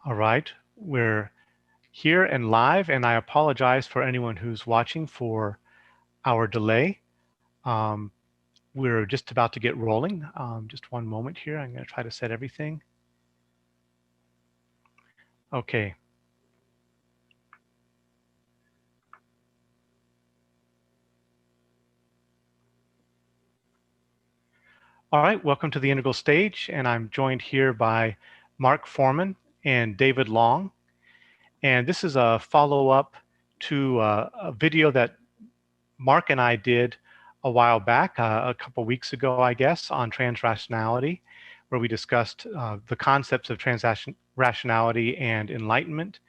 All right, we're here and live, and I apologize for anyone who's watching for our delay. Um, we're just about to get rolling. Just one moment here. I'm going to try to set everything. Okay. All right, welcome to the Integral Stage, and I'm joined here by Mark Forman and David Long. And this is a follow-up to a video that Mark and I did a while back, a couple weeks ago, I guess, on transrationality, where we discussed the concepts of transrationality and enlightenment.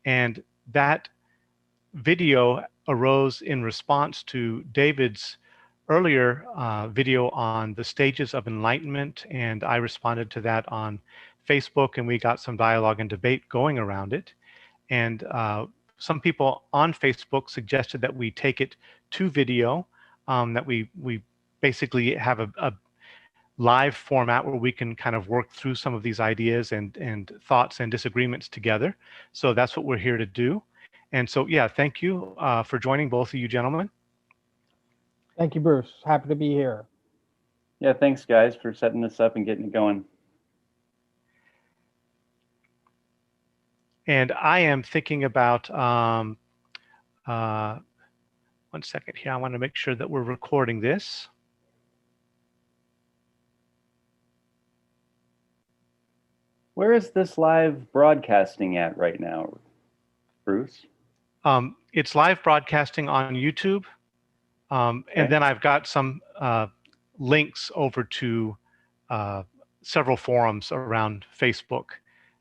And that video arose in response to David's earlier video on the stages of enlightenment, and I responded to that on Facebook, and we got some dialogue and debate going around it. And some people on Facebook suggested that we take it to video, that we basically have a live format where we can kind of work through some of these ideas and thoughts and disagreements together. So that's what we're here to do. And so, yeah, thank you for joining, both of you gentlemen. Thank you, Bruce. Happy to be here. Yeah, thanks, guys, for setting this up and getting it going. And I am thinking about, one second here, I want to make sure that we're recording this. Where is this live broadcasting at right now, Bruce? It's live broadcasting on YouTube. Okay. And then I've got some links over to several forums around Facebook,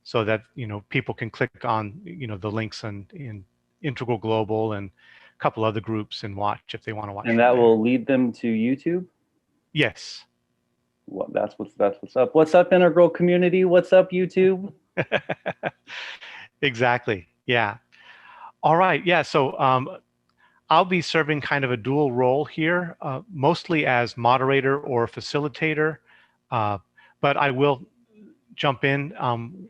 so that people can click on the links in Integral Global and a couple other groups and watch if they want to watch. And that will lead them to YouTube? Yes. Well, that's what's up. What's up, Integral community? What's up, YouTube? Exactly. Yeah. All right. Yeah. So I'll be serving kind of a dual role here, mostly as moderator or facilitator, but I will jump in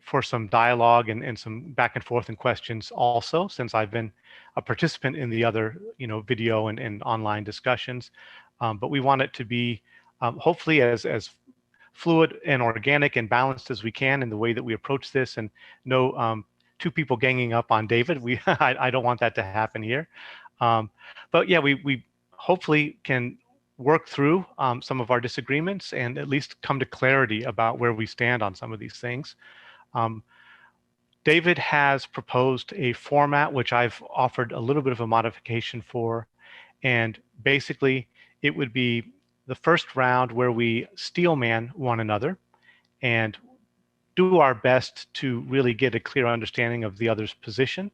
for some dialogue and some back and forth and questions also, since I've been a participant in the other video and online discussions. But we want it to be hopefully as fluid and organic and balanced as we can in the way that we approach this, and no two people ganging up on David. I don't want that to happen here. But yeah, we hopefully can work through some of our disagreements and at least come to clarity about where we stand on some of these things. David has proposed a format which I've offered a little bit of a modification for, and basically it would be the first round where we steelman one another and do our best to really get a clear understanding of the other's position.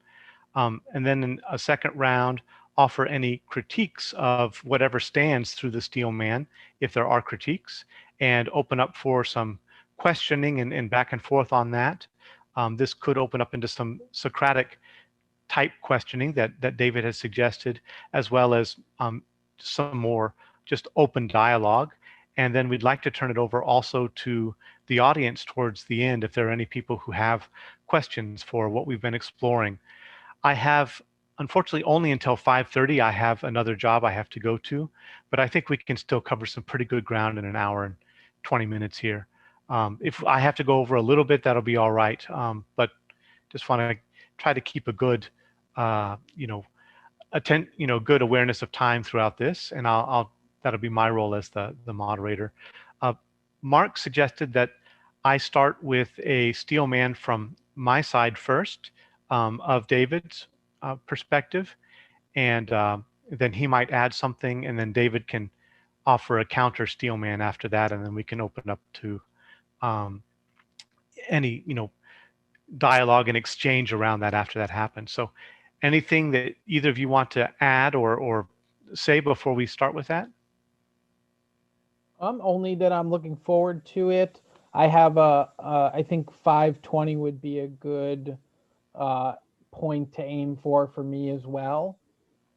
And then in a second round, offer any critiques of whatever stands through the steel man, if there are critiques, and open up for some questioning and back and forth on that. This could open up into some Socratic type questioning that David has suggested, as well as some more just open dialogue. And then we'd like to turn it over also to the audience towards the end, if there are any people who have questions for what we've been exploring. I have, unfortunately, only until 5:30. I have another job I have to go to, but I think we can still cover some pretty good ground in an hour and 20 minutes here. If I have to go over a little bit, that'll be all right. But just want to try to keep a good, good awareness of time throughout this, and that'll be my role as the moderator. Mark suggested that I start with a steel man from my side first, of David's perspective, and then he might add something, and then David can offer a counter steel man after that, and then we can open up to any dialogue and exchange around that after that happens. So anything that either of you want to add or say before we start with that? Only that I'm looking forward to it. I have I think 5:20 would be a good point to aim for me as well.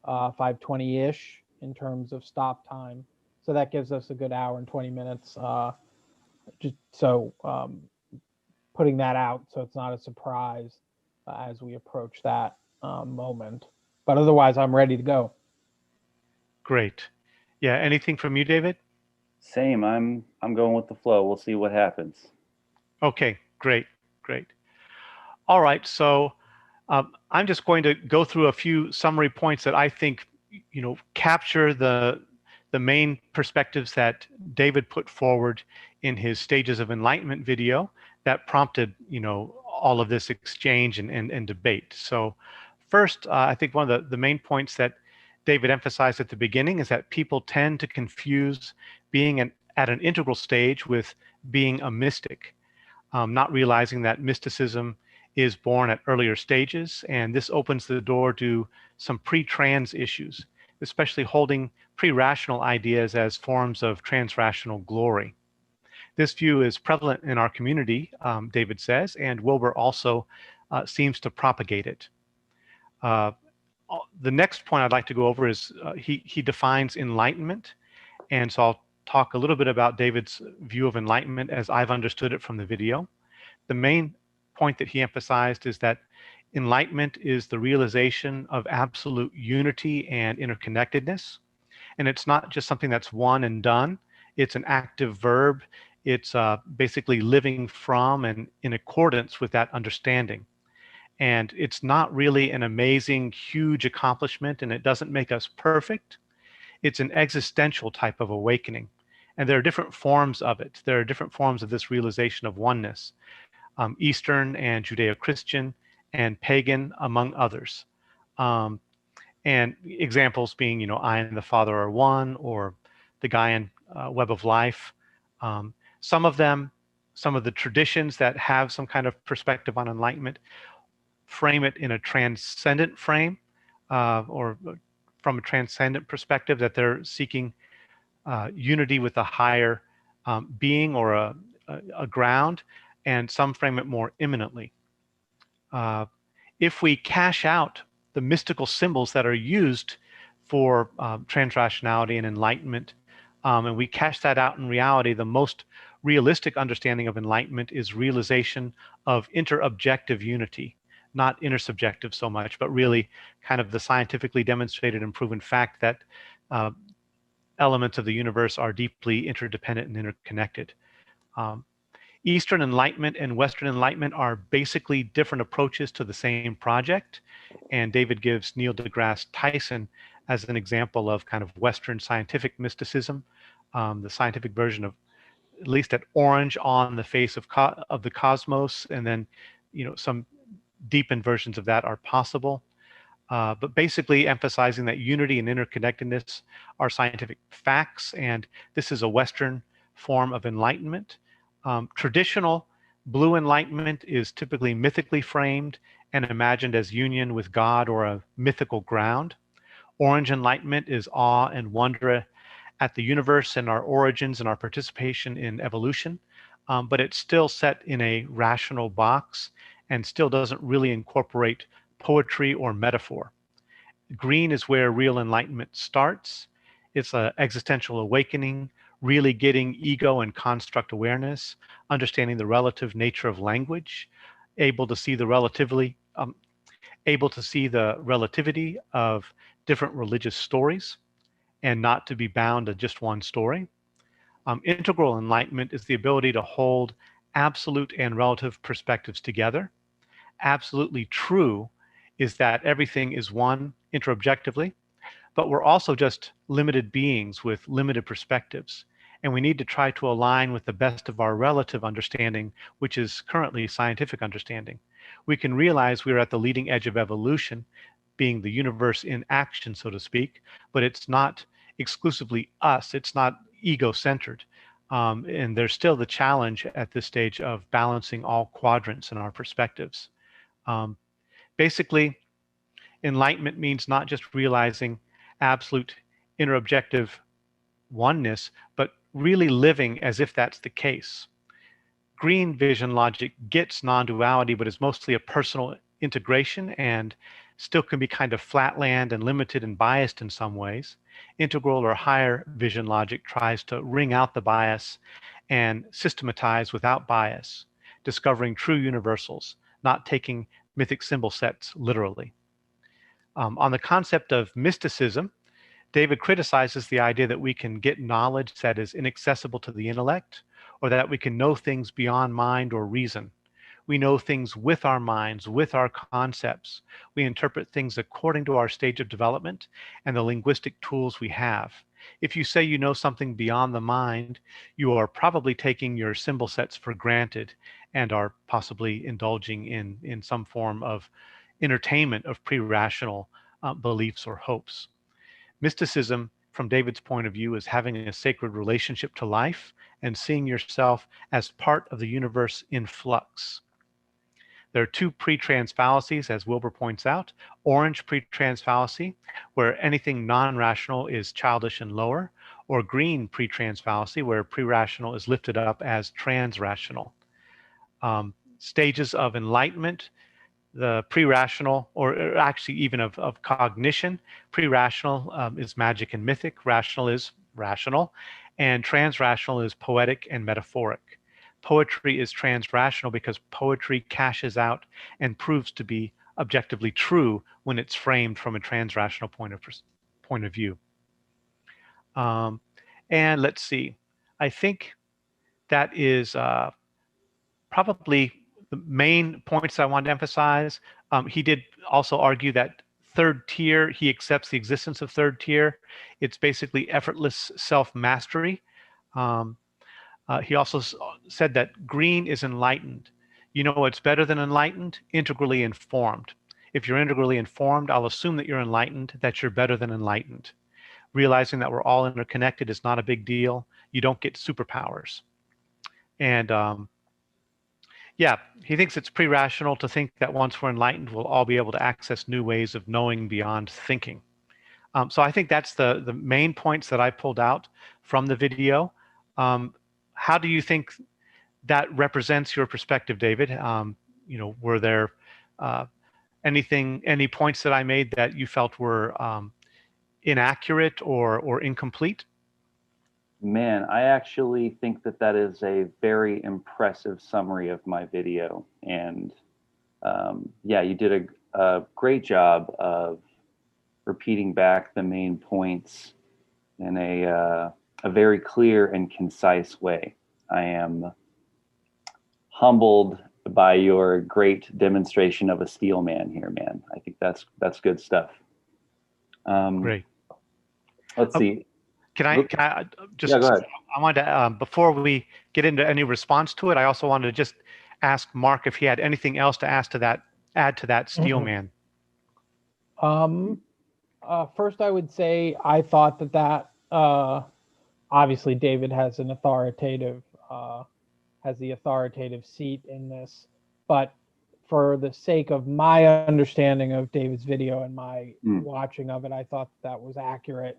5:20-ish in terms of stop time. So that gives us a good hour and 20 minutes. Just so putting that out so it's not a surprise as we approach that moment. But otherwise, I'm ready to go. Great. Yeah. Anything from you, David? Same. I'm going with the flow. We'll see what happens. Okay. Great. Great. All right. So I'm just going to go through a few summary points that I think, capture the main perspectives that David put forward in his Stages of Enlightenment video that prompted, all of this exchange and debate. So first, I think one of the main points that David emphasized at the beginning is that people tend to confuse being at an integral stage with being a mystic, not realizing that mysticism is born at earlier stages, and this opens the door to some pre-trans issues, especially holding pre-rational ideas as forms of transrational glory. This view is prevalent in our community, David says, and Wilber also seems to propagate it. The next point I'd like to go over is he defines enlightenment, and so I'll talk a little bit about David's view of enlightenment as I've understood it from the video. The main point that he emphasized is that enlightenment is the realization of absolute unity and interconnectedness. And it's not just something that's one and done, it's an active verb. It's basically living from and in accordance with that understanding. And it's not really an amazing, huge accomplishment, and it doesn't make us perfect. It's an existential type of awakening. And there are different forms of it. There are different forms of this realization of oneness. Eastern and Judeo-Christian and pagan, among others. And examples being, I and the Father are one, or the Gaian web of life. Some of the traditions that have some kind of perspective on enlightenment frame it in a transcendent frame, or from a transcendent perspective, that they're seeking unity with a higher being or a ground, and some frame it more imminently. If we cash out the mystical symbols that are used for transrationality and enlightenment, and we cash that out in reality, the most realistic understanding of enlightenment is realization of interobjective unity, not intersubjective so much, but really kind of the scientifically demonstrated and proven fact that elements of the universe are deeply interdependent and interconnected. Eastern Enlightenment and Western Enlightenment are basically different approaches to the same project. And David gives Neil deGrasse Tyson as an example of kind of Western scientific mysticism, the scientific version of at least at orange on the face of the cosmos, and then some deepened versions of that are possible. But basically emphasizing that unity and interconnectedness are scientific facts, and this is a Western form of enlightenment. Traditional blue enlightenment is typically mythically framed and imagined as union with God or a mythical ground. Orange enlightenment is awe and wonder at the universe and our origins and our participation in evolution, but it's still set in a rational box and still doesn't really incorporate poetry or metaphor. Green is where real enlightenment starts. It's an existential awakening, really getting ego and construct awareness, understanding the relative nature of language, able to see the relativity of different religious stories, and not to be bound to just one story. Integral enlightenment is the ability to hold absolute and relative perspectives together. Absolutely true is that everything is one interobjectively, but we're also just limited beings with limited perspectives. And we need to try to align with the best of our relative understanding, which is currently scientific understanding. We can realize we're at the leading edge of evolution, being the universe in action, so to speak, but it's not exclusively us. It's not ego-centered. And there's still the challenge at this stage of balancing all quadrants in our perspectives. Basically, enlightenment means not just realizing absolute interobjective oneness, but really living as if that's the case. Green vision logic gets non-duality, but is mostly a personal integration and still can be kind of flatland and limited and biased in some ways. Integral or higher vision logic tries to wring out the bias and systematize without bias. discovering true universals, not taking mythic symbol sets literally. On the concept of mysticism, David criticizes the idea that we can get knowledge that is inaccessible to the intellect, or that we can know things beyond mind or reason. We know things with our minds, with our concepts. We interpret things according to our stage of development and the linguistic tools we have. If you say you know something beyond the mind, you are probably taking your symbol sets for granted and are possibly indulging in some form of entertainment of pre-rational beliefs or hopes. Mysticism, from David's point of view, is having a sacred relationship to life and seeing yourself as part of the universe in flux. There are two pre-trans fallacies, as Wilber points out. Orange pre-trans fallacy, where anything non-rational is childish and lower, or green pre-trans fallacy, where pre-rational is lifted up as trans-rational. Stages of enlightenment, the pre-rational, or actually even of cognition. Pre-rational is magic and mythic, rational is rational, and trans-rational is poetic and metaphoric. Poetry is trans-rational because poetry cashes out and proves to be objectively true when it's framed from a trans-rational point of view. And let's see, I think that is probably the main points I wanted to emphasize. He did also argue that third tier, he accepts the existence of third tier. It's basically effortless self-mastery. He also said that green is enlightened. You know what's better than enlightened? Integrally informed. If you're integrally informed, I'll assume that you're enlightened, that you're better than enlightened. Realizing that we're all interconnected is not a big deal. You don't get superpowers. And yeah, he thinks it's pre-rational to think that once we're enlightened, we'll all be able to access new ways of knowing beyond thinking. So I think that's the main points that I pulled out from the video. How do you think that represents your perspective, David? You know, were there any points that I made that you felt were inaccurate or incomplete? Man, I actually think that that is a very impressive summary of my video. And yeah, you did a great job of repeating back the main points in a very clear and concise way. I am humbled by your great demonstration of a steel man here, man. I think that's good stuff. Great. Let's see. Can I just, yeah, go ahead. I wanted to, before we get into any response to it, I also wanted to just ask Mark if he had anything else to add to that steel man. First, I would say I thought that obviously David has an authoritative has the authoritative seat in this, but for the sake of my understanding of David's video and my watching of it, I thought that was accurate.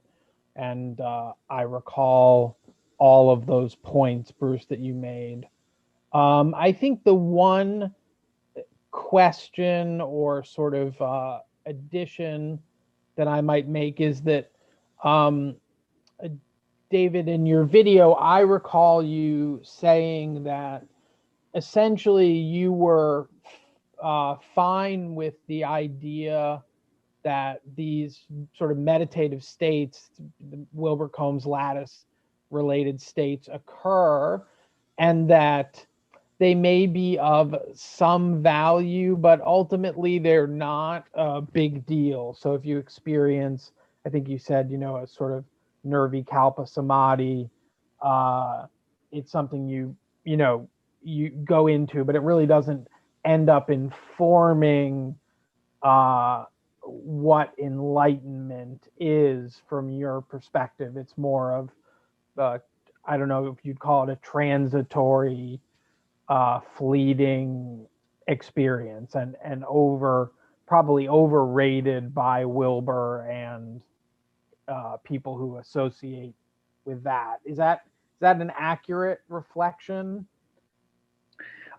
And I recall all of those points, Bruce, that you made. I think the one question or sort of addition that I might make is that, David, in your video, I recall you saying that essentially you were fine with the idea that these sort of meditative states, the Wilber-Combs lattice related states, occur, and that they may be of some value, but ultimately they're not a big deal. So if you experience, I think you said, you know, a sort of nervy kalpa samadhi, it's something you go into, but it really doesn't end up informing what enlightenment is from your perspective. It's more of, I don't know if you'd call it a transitory, fleeting experience, and probably overrated by Wilber and people who associate with that. Is that an accurate reflection?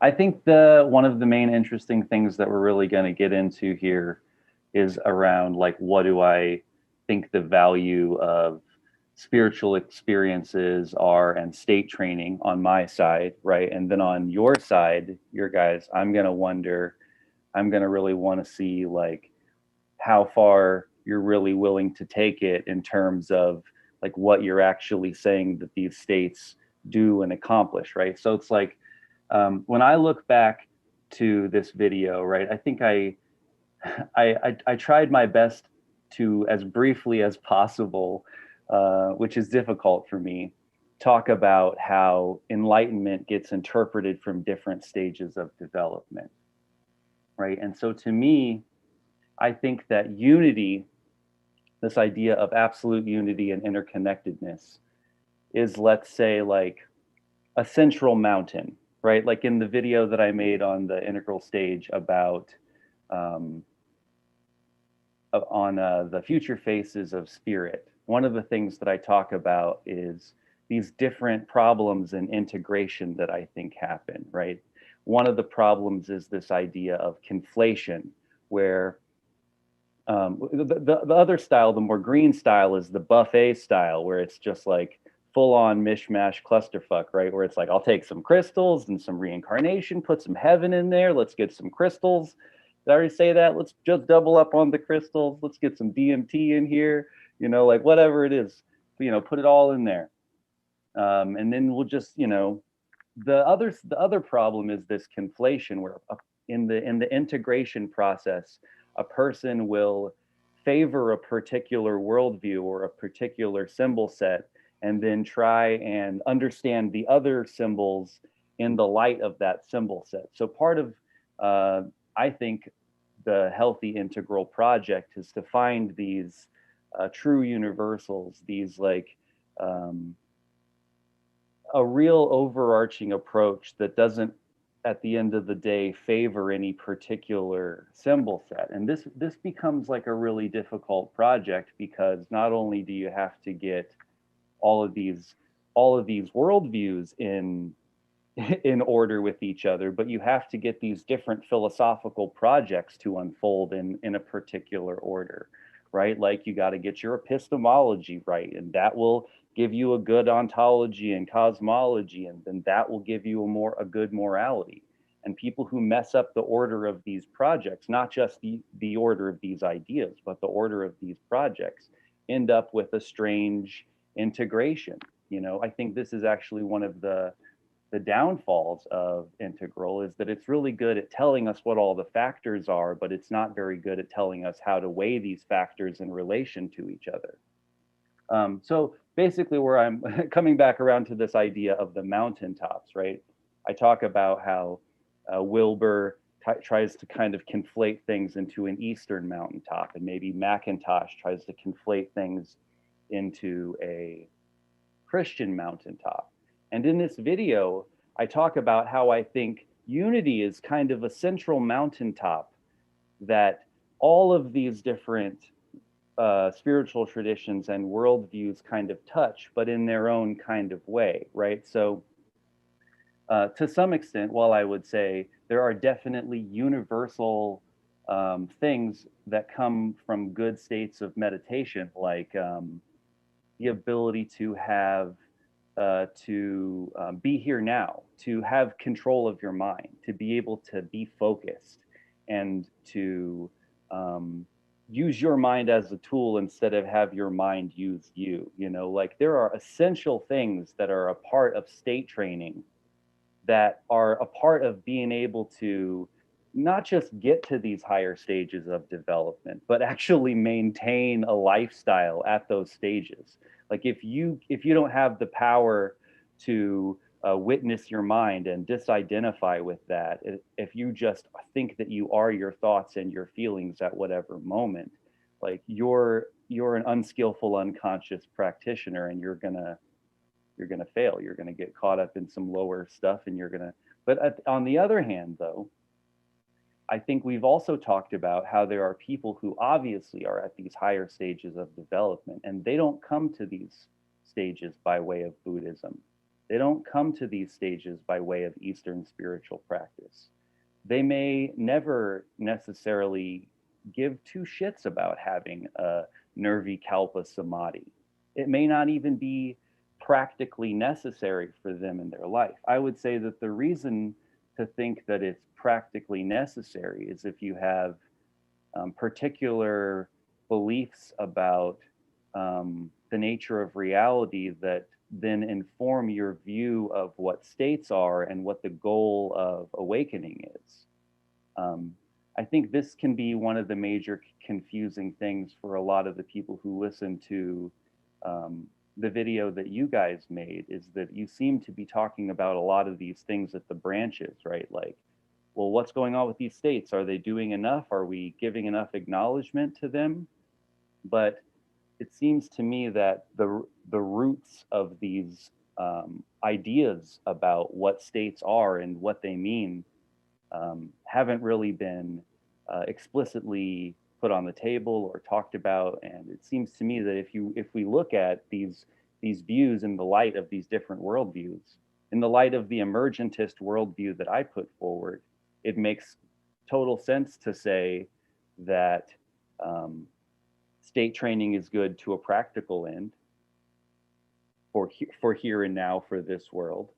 I think one of the main interesting things that we're really going to get into here is around, like, what do I think the value of spiritual experiences are and state training on my side, right? And then on your side, your guys, I'm going to really want to see like how far you're really willing to take it in terms of like what you're actually saying that these states do and accomplish, right? So it's like when I look back to this video, right, I think I tried my best to, as briefly as possible, which is difficult for me, talk about how enlightenment gets interpreted from different stages of development, right? And so to me, I think that unity, this idea of absolute unity and interconnectedness, is, let's say, like a central mountain, right? Like in the video that I made on the integral stage about the future faces of spirit, one of the things that I talk about is these different problems in integration that I think happen, right? One of the problems is this idea of conflation, where the other style, the more green style, is the buffet style, where it's just like full on mishmash clusterfuck, right? Where it's like, I'll take some crystals and some reincarnation, put some heaven in there. Let's get some crystals. Did I already say that? Let's just double up on the crystals. Let's get some DMT in here, you know, like whatever it is, you know, put it all in there. And then we'll just, you know, the other problem is this conflation, where in the integration process, a person will favor a particular worldview or a particular symbol set, and then try and understand the other symbols in the light of that symbol set. So part of, I think, the healthy integral project is to find these true universals, these like a real overarching approach that doesn't, at the end of the day, favor any particular symbol set. And this becomes like a really difficult project, because not only do you have to get all of these worldviews in order with each other, but you have to get these different philosophical projects to unfold in a particular order, right? Like you got to get your epistemology right, and that will give you a good ontology and cosmology, and then that will give you a good morality. And people who mess up the order of these projects, not just the order of these ideas, but the order of these projects, end up with a strange integration. You know, I think this is actually one of the downfalls of integral, is that it's really good at telling us what all the factors are, but it's not very good at telling us how to weigh these factors in relation to each other. So basically, where I'm coming back around to this idea of the mountaintops, right? I talk about how Wilbur tries to kind of conflate things into an Eastern mountaintop, and maybe McIntosh tries to conflate things into a Christian mountaintop. And in this video, I talk about how I think unity is kind of a central mountaintop that all of these different spiritual traditions and worldviews kind of touch, but in their own kind of way, right? So to some extent, while I would say there are definitely universal things that come from good states of meditation, like the ability to have be here now, to have control of your mind, to be able to be focused, and to use your mind as a tool instead of have your mind use you. You know, like there are essential things that are a part of state training, that are a part of being able to not just get to these higher stages of development, but actually maintain a lifestyle at those stages. Like if you don't have the power to witness your mind and disidentify with that, if you just think that you are your thoughts and your feelings at whatever moment, like you're an unskillful unconscious practitioner, and you're gonna fail. You're gonna get caught up in some lower stuff, and but on the other hand, though, I think we've also talked about how there are people who obviously are at these higher stages of development, and they don't come to these stages by way of Buddhism. They don't come to these stages by way of Eastern spiritual practice. They may never necessarily give two shits about having a Nirvikalpa samadhi. it may not even be practically necessary for them in their life. I would say that the reason to think that it's practically necessary is if you have particular beliefs about the nature of reality that then inform your view of what states are and what the goal of awakening is. I think this can be one of the major confusing things for a lot of the people who listen to the video that you guys made, is that you seem to be talking about a lot of these things at the branches, right? Like, well, what's going on with these states? Are they doing enough? Are we giving enough acknowledgement to them? But it seems to me that the roots of these ideas about what states are and what they mean haven't really been explicitly put on the table or talked about. And it seems to me that if we look at these views in the light of these different worldviews, in the light of the emergentist worldview that I put forward, it makes total sense to say that state training is good to a practical end for here and now for this world.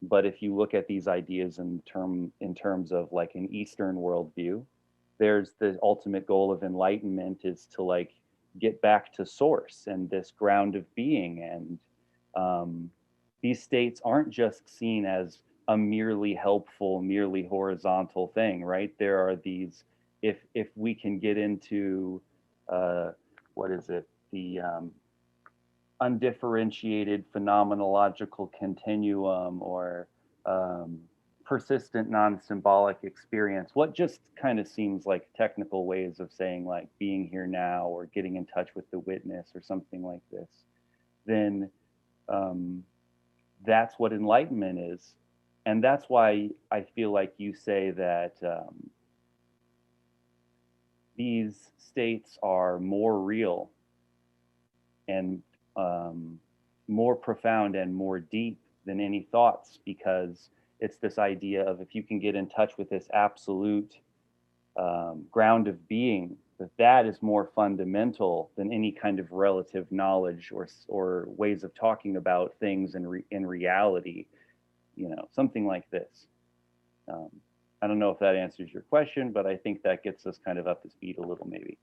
But if you look at these ideas in terms of like an Eastern worldview, there's the ultimate goal of enlightenment is to like get back to source and this ground of being. And these states aren't just seen as a merely helpful, merely horizontal thing, right? There are these, if we can get into, what is it? The undifferentiated phenomenological continuum, or persistent non-symbolic experience, what just kind of seems like technical ways of saying like being here now or getting in touch with the witness or something like this, then that's what enlightenment is. And that's why I feel like you say that these states are more real and more profound and more deep than any thoughts, because it's this idea of if you can get in touch with this absolute ground of being, that is more fundamental than any kind of relative knowledge or ways of talking about things in reality, you know, something like this. I don't know if that answers your question, but I think that gets us kind of up to speed a little, maybe.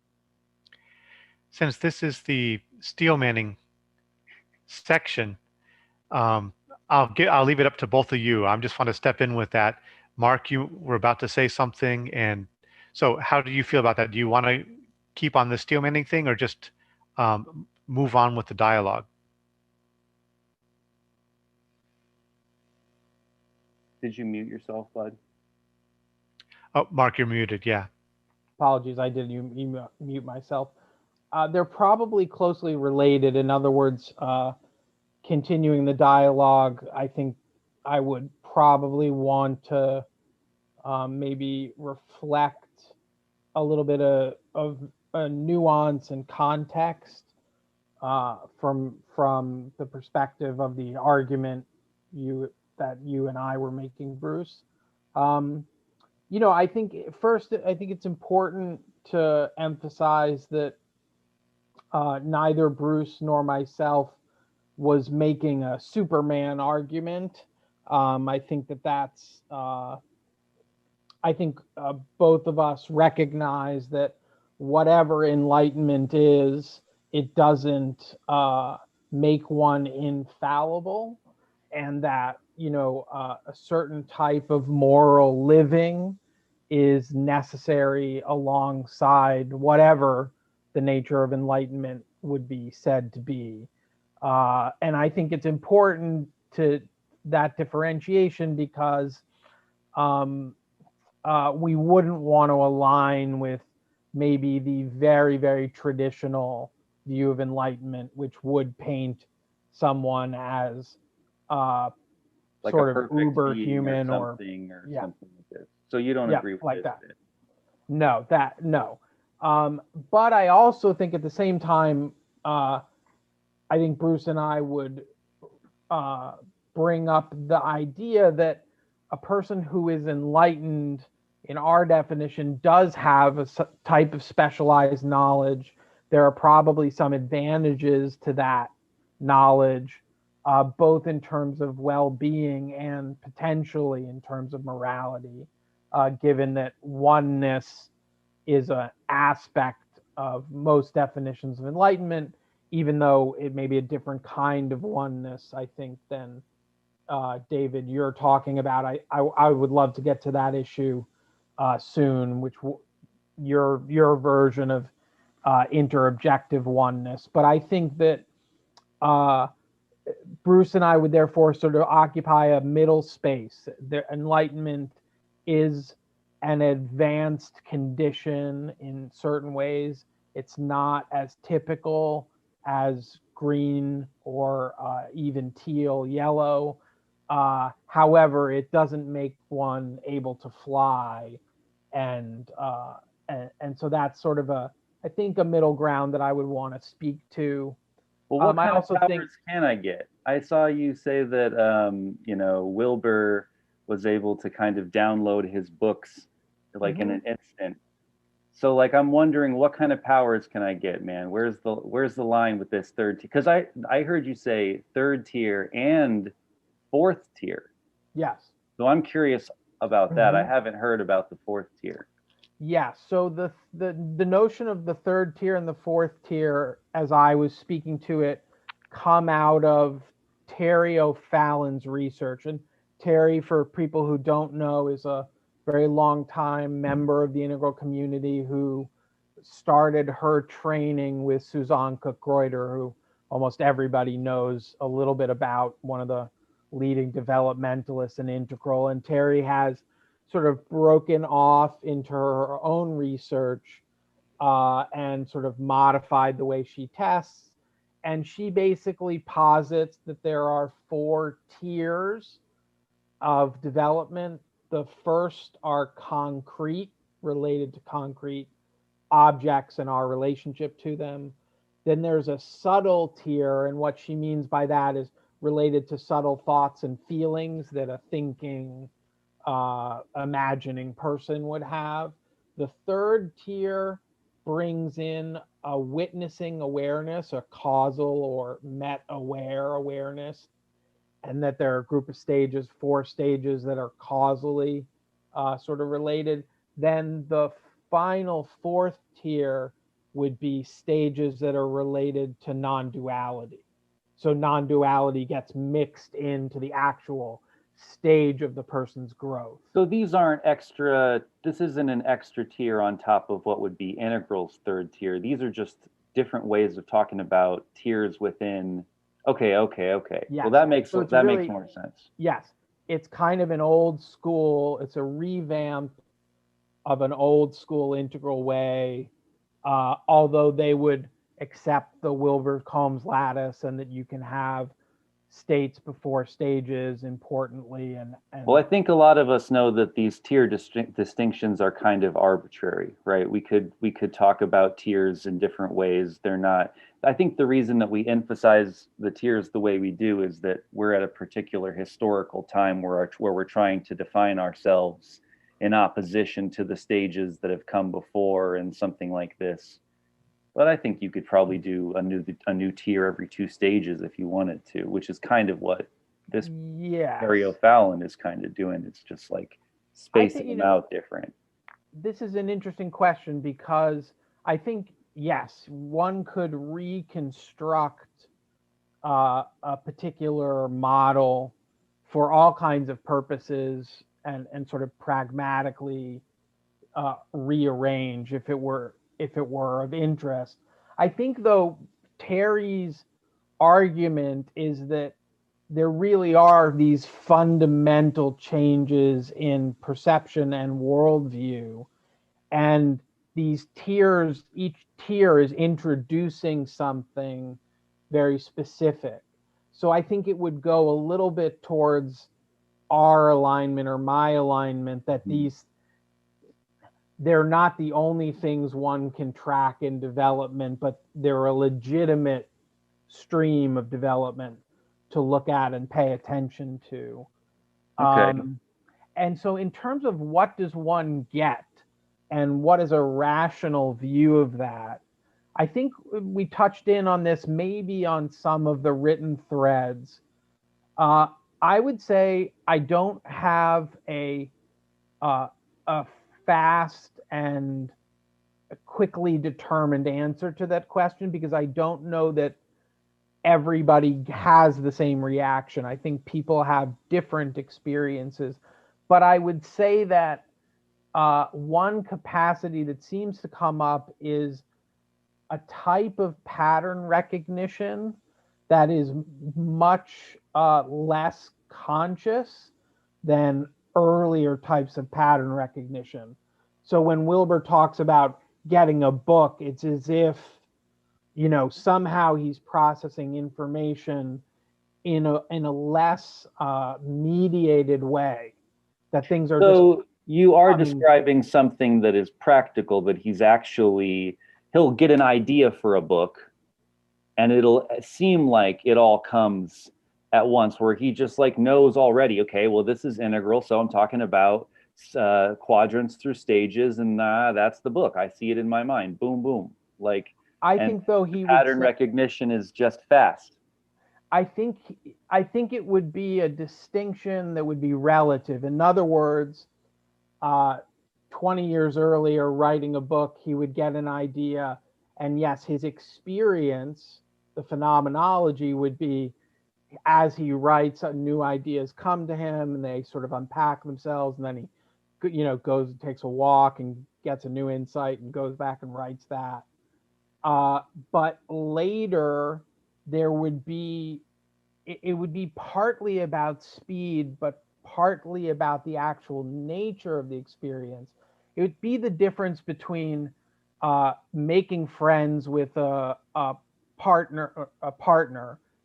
Since this is the steel manning section, I'll leave it up to both of you. I just want to step in with that. Mark, you were about to say something, and so how do you feel about that? Do you want to keep on the steel manning thing, or just move on with the dialogue? Did you mute yourself, bud? Oh, Mark, you're muted. Yeah. Apologies, I did mute myself. They're probably closely related. In other words, continuing the dialogue, I think I would probably want to maybe reflect a little bit of a nuance and context from the perspective of the argument that you and I were making, Bruce. You know, I think it's important to emphasize that neither Bruce nor myself was making a Superman argument. I think that's I think both of us recognize that whatever enlightenment is, it doesn't make one infallible, and that, you know, a certain type of moral living is necessary alongside whatever the nature of enlightenment would be said to be. And I think it's important to that differentiation because we wouldn't want to align with maybe the very, very traditional view of enlightenment, which would paint someone as like sort of uber human or something like this. So you don't agree with like that? No. But I also think at the same time, I think Bruce and I would bring up the idea that a person who is enlightened, in our definition, does have a type of specialized knowledge. There are probably some advantages to that knowledge, both in terms of well-being and potentially in terms of morality, given that oneness is an aspect of most definitions of enlightenment, even though it may be a different kind of oneness, I think, than David, you're talking about. I would love to get to that issue soon, which your version of interobjective oneness. But I think that uh, Bruce and I would therefore sort of occupy a middle space. The enlightenment is an advanced condition in certain ways. It's not as typical as green or even teal, yellow. However, it doesn't make one able to fly, and so that's sort of I think a middle ground that I would want to speak to. Well, what I kind of also powers think can I get? I saw you say that Wilbur was able to kind of download his books like in an instant. So like I'm wondering what kind of powers can I get, man? Where's the line with this third tier? Because I heard you say third tier and fourth tier. yes. So I'm curious about that. I haven't heard about the fourth tier. Yeah, so the notion of the third tier and the fourth tier, as I was speaking to it, come out of Terry O'Fallon's research. And Terry, for people who don't know, is a very long time member of the integral community who started her training with Suzanne Cook-Greuter, who almost everybody knows a little bit about, one of the leading developmentalists in integral. And Terry has sort of broken off into her own research and sort of modified the way she tests. And she basically posits that there are 4 tiers of development. The first are concrete, related to concrete objects and our relationship to them. Then there's a subtle tier, and what she means by that is related to subtle thoughts and feelings that a thinking, imagining person would have. The third tier brings in a witnessing awareness, a causal or met-aware awareness, and that there are a group of stages, 4 stages that are causally sort of related. Then the final fourth tier would be stages that are related to non-duality. So non-duality gets mixed into the actual stage of the person's growth. So these aren't extra, this isn't an extra tier on top of what would be integral's third tier. These are just different ways of talking about tiers within. Okay. Yes. Well, that makes So makes more sense. Yes. It's kind of an old school, it's a revamp of an old school integral way, although they would accept the Wilbur-Combs lattice and that you can have states before stages, importantly. And well, I think a lot of us know that these tier distinctions are kind of arbitrary, right? We could talk about tiers in different ways. They're not. I think the reason that we emphasize the tiers the way we do is that we're at a particular historical time where we're trying to define ourselves in opposition to the stages that have come before and something like this. But I think you could probably do a new tier every 2 stages if you wanted to, which is kind of what this Terry O'Fallon is kind of doing. It's just like spacing them out different. This is an interesting question because I think, yes, one could reconstruct a particular model for all kinds of purposes and sort of pragmatically rearrange if it were of interest. I think, though, Terry's argument is that there really are these fundamental changes in perception and worldview, and these tiers, each tier is introducing something very specific. So I think it would go a little bit towards our alignment or my alignment, that they're not the only things one can track in development, but they're a legitimate stream of development to look at and pay attention to. Okay. And so in terms of what does one get and what is a rational view of that, I think we touched in on this maybe on some of the written threads. I would say I don't have a fast and a quickly determined answer to that question, because I don't know that everybody has the same reaction. I think people have different experiences. But I would say that one capacity that seems to come up is a type of pattern recognition that is much less conscious than earlier types of pattern recognition. So when Wilbur talks about getting a book, it's as if, you know, somehow he's processing information in a less mediated way, that things are just So you are coming. describing something that is practical, but he'll get an idea for a book and it'll seem like it all comes at once, where he just like knows already, okay, well, this is integral. So I'm talking about quadrants through stages, and that's the book. I see it in my mind. Boom, boom. Like, I and think though he would pattern say, recognition is just fast. I think it would be a distinction that would be relative. In other words, 20 years earlier, writing a book, he would get an idea, and yes, his experience, the phenomenology would be, as he writes, new ideas come to him, and they sort of unpack themselves, and then he, you know, goes and takes a walk and gets a new insight and goes back and writes that. But later, there would be, it would be partly about speed, but partly about the actual nature of the experience. It would be the difference between making friends with a partner.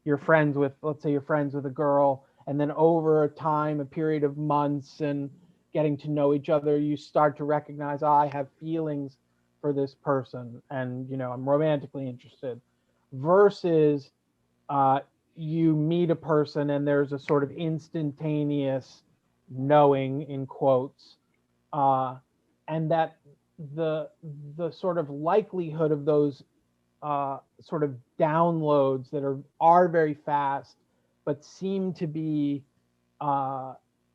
You're friends with, let's say you're friends with a girl, and then over a time, a period of months and getting to know each other, you start to recognize, I have feelings for this person, and, you know, I'm romantically interested, versus you meet a person and there's a sort of instantaneous knowing, in quotes, and that the sort of likelihood of those sort of downloads that are very fast but seem to be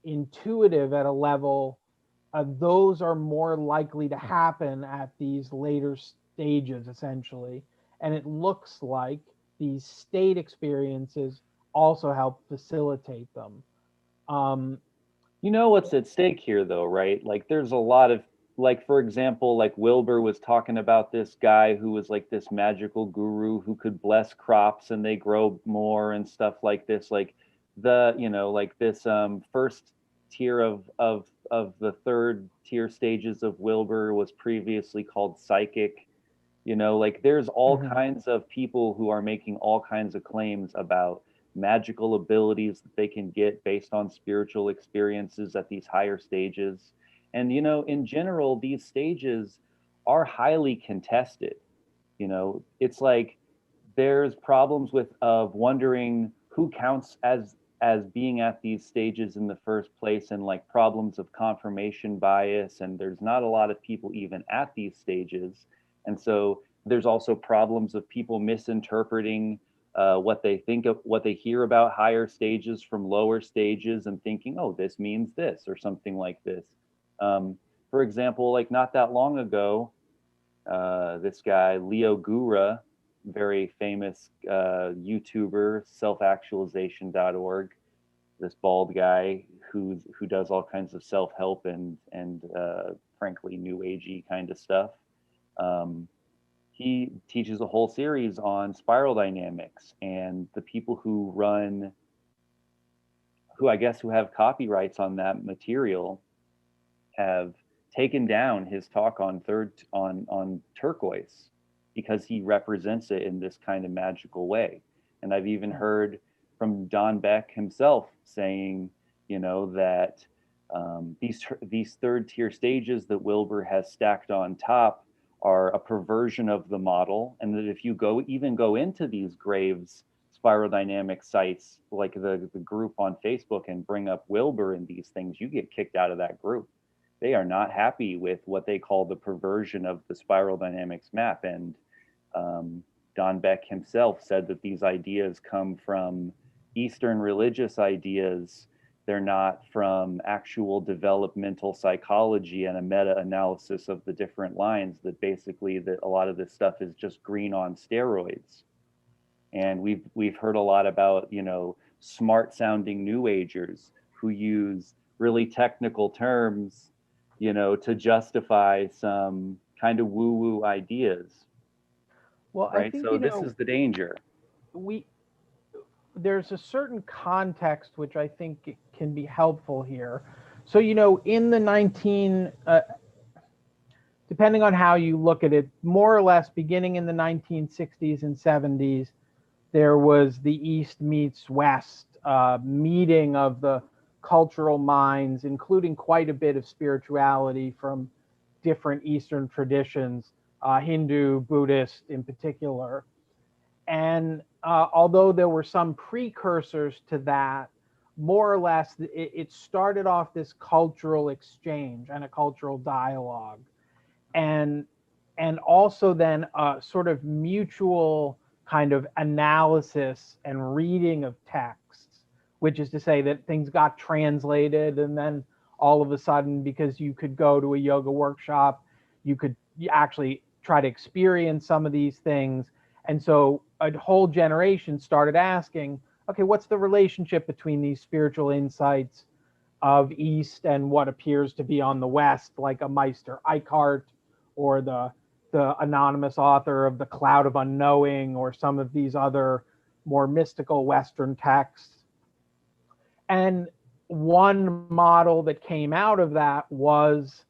intuitive at a level, those are more likely to happen at these later stages, essentially. And it looks like these state experiences also help facilitate them. You know what's at stake here, though, right? Like, there's a lot of, like, for example, like Wilbur was talking about this guy who was like this magical guru who could bless crops and they grow more and stuff like this. Like, like this first tier of the third tier stages of Wilbur was previously called psychic. Like, there's all kinds of people who are making all kinds of claims about magical abilities that they can get based on spiritual experiences at these higher stages. And, in general, these stages are highly contested. It's like there's problems of wondering who counts as being at these stages in the first place, and like problems of confirmation bias. And there's not a lot of people even at these stages. And so there's also problems of people misinterpreting what they think of, what they hear about higher stages from lower stages, and thinking, oh, this means this or something like this. For example, like not that long ago, this guy, Leo Gura, very famous YouTuber, selfactualization.org, this bald guy who does all kinds of self-help and frankly new agey kind of stuff. He teaches a whole series on spiral dynamics, and the people who have copyrights on that material have taken down his talk on turquoise, because he represents it in this kind of magical way. And I've even heard from Don Beck himself saying, that these third tier stages that Wilbur has stacked on top are a perversion of the model, and that if you go into these Graves spiral dynamic sites, like the group on Facebook, and bring up Wilbur and these things, you get kicked out of that group. They are not happy with what they call the perversion of the spiral dynamics map. And Don Beck himself said that these ideas come from Eastern religious ideas. They're not from actual developmental psychology and a meta-analysis of the different lines, that basically that a lot of this stuff is just green on steroids. And we've heard a lot about, you know, smart sounding new agers who use really technical terms, you know, to justify some kind of woo-woo ideas. Well, Right. I think, So you this know, is the danger. there's a certain context which I think can be helpful here. So, you know, in the depending on how you look at it, more or less beginning in the 1960s and 70s, there was the East meets West meeting of the cultural minds, including quite a bit of spirituality from different Eastern traditions, Hindu, Buddhist in particular. And although there were some precursors to that, more or less, it started off this cultural exchange and a cultural dialogue. And also then a sort of mutual kind of analysis and reading of texts, which is to say that things got translated, and then all of a sudden, because you could go to a yoga workshop, you could actually try to experience some of these things. And so a whole generation started asking, okay, what's the relationship between these spiritual insights of East and what appears to be on the West, like a Meister Eckhart or the anonymous author of The Cloud of Unknowing, or some of these other more mystical Western texts. And one model that came out of that was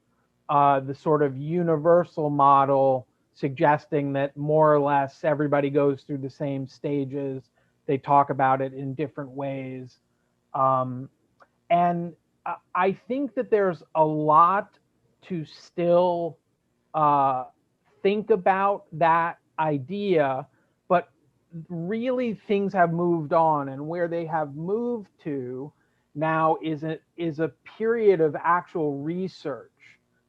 the sort of universal model, suggesting that more or less everybody goes through the same stages. They talk about it in different ways. And I think that there's a lot to still think about that idea, but really things have moved on, and where they have moved to now is a period of actual research.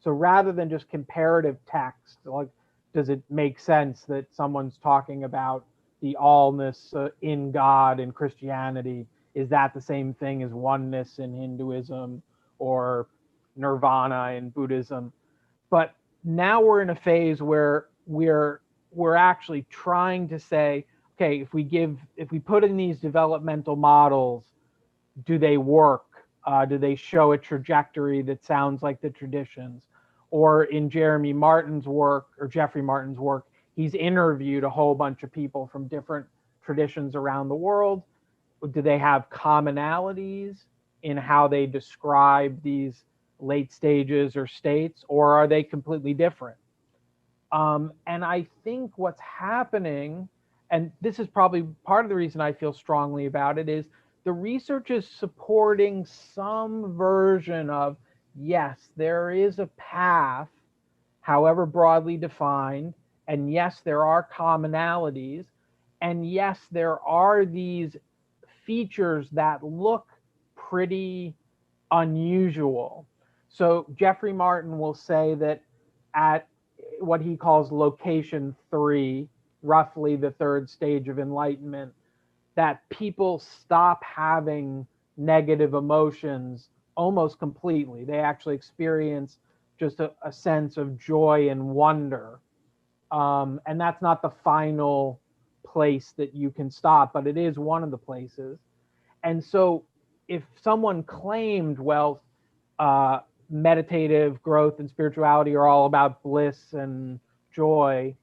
So rather than just comparative text, like, does it make sense that someone's talking about the allness in God in Christianity? Is that the same thing as oneness in Hinduism or nirvana in Buddhism? But now we're in a phase where we're actually trying to say, okay, if we put in these developmental models, do they work? Do they show a trajectory that sounds like the traditions? Or in Jeffrey Martin's work, he's interviewed a whole bunch of people from different traditions around the world. Do they have commonalities in how they describe these late stages or states, or are they completely different? And I think what's happening, and this is probably part of the reason I feel strongly about it, is the research is supporting some version of, yes, there is a path, however broadly defined, and yes, there are commonalities, and yes, there are these features that look pretty unusual. So Jeffrey Martin will say that at what he calls location 3, roughly the third stage of enlightenment, that people stop having negative emotions almost completely. They actually experience just a sense of joy and wonder. And that's not the final place that you can stop, but it is one of the places. And so if someone claimed, well, meditative growth and spirituality are all about bliss and joy,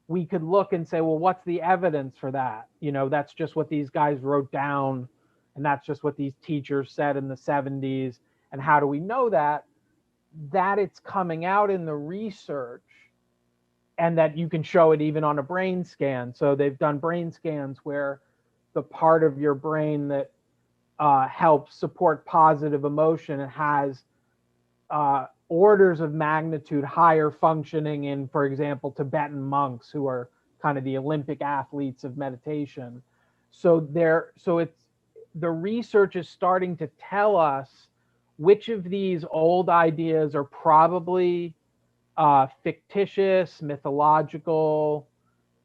we could look and say, well, what's the evidence for that? You know, that's just what these guys wrote down, and that's just what these teachers said in the 70s. And how do we know that? That it's coming out in the research, and that you can show it even on a brain scan. So they've done brain scans where the part of your brain that helps support positive emotion has orders of magnitude higher functioning in, for example, Tibetan monks, who are kind of the Olympic athletes of meditation. So it's the research is starting to tell us which of these old ideas are probably fictitious, mythological,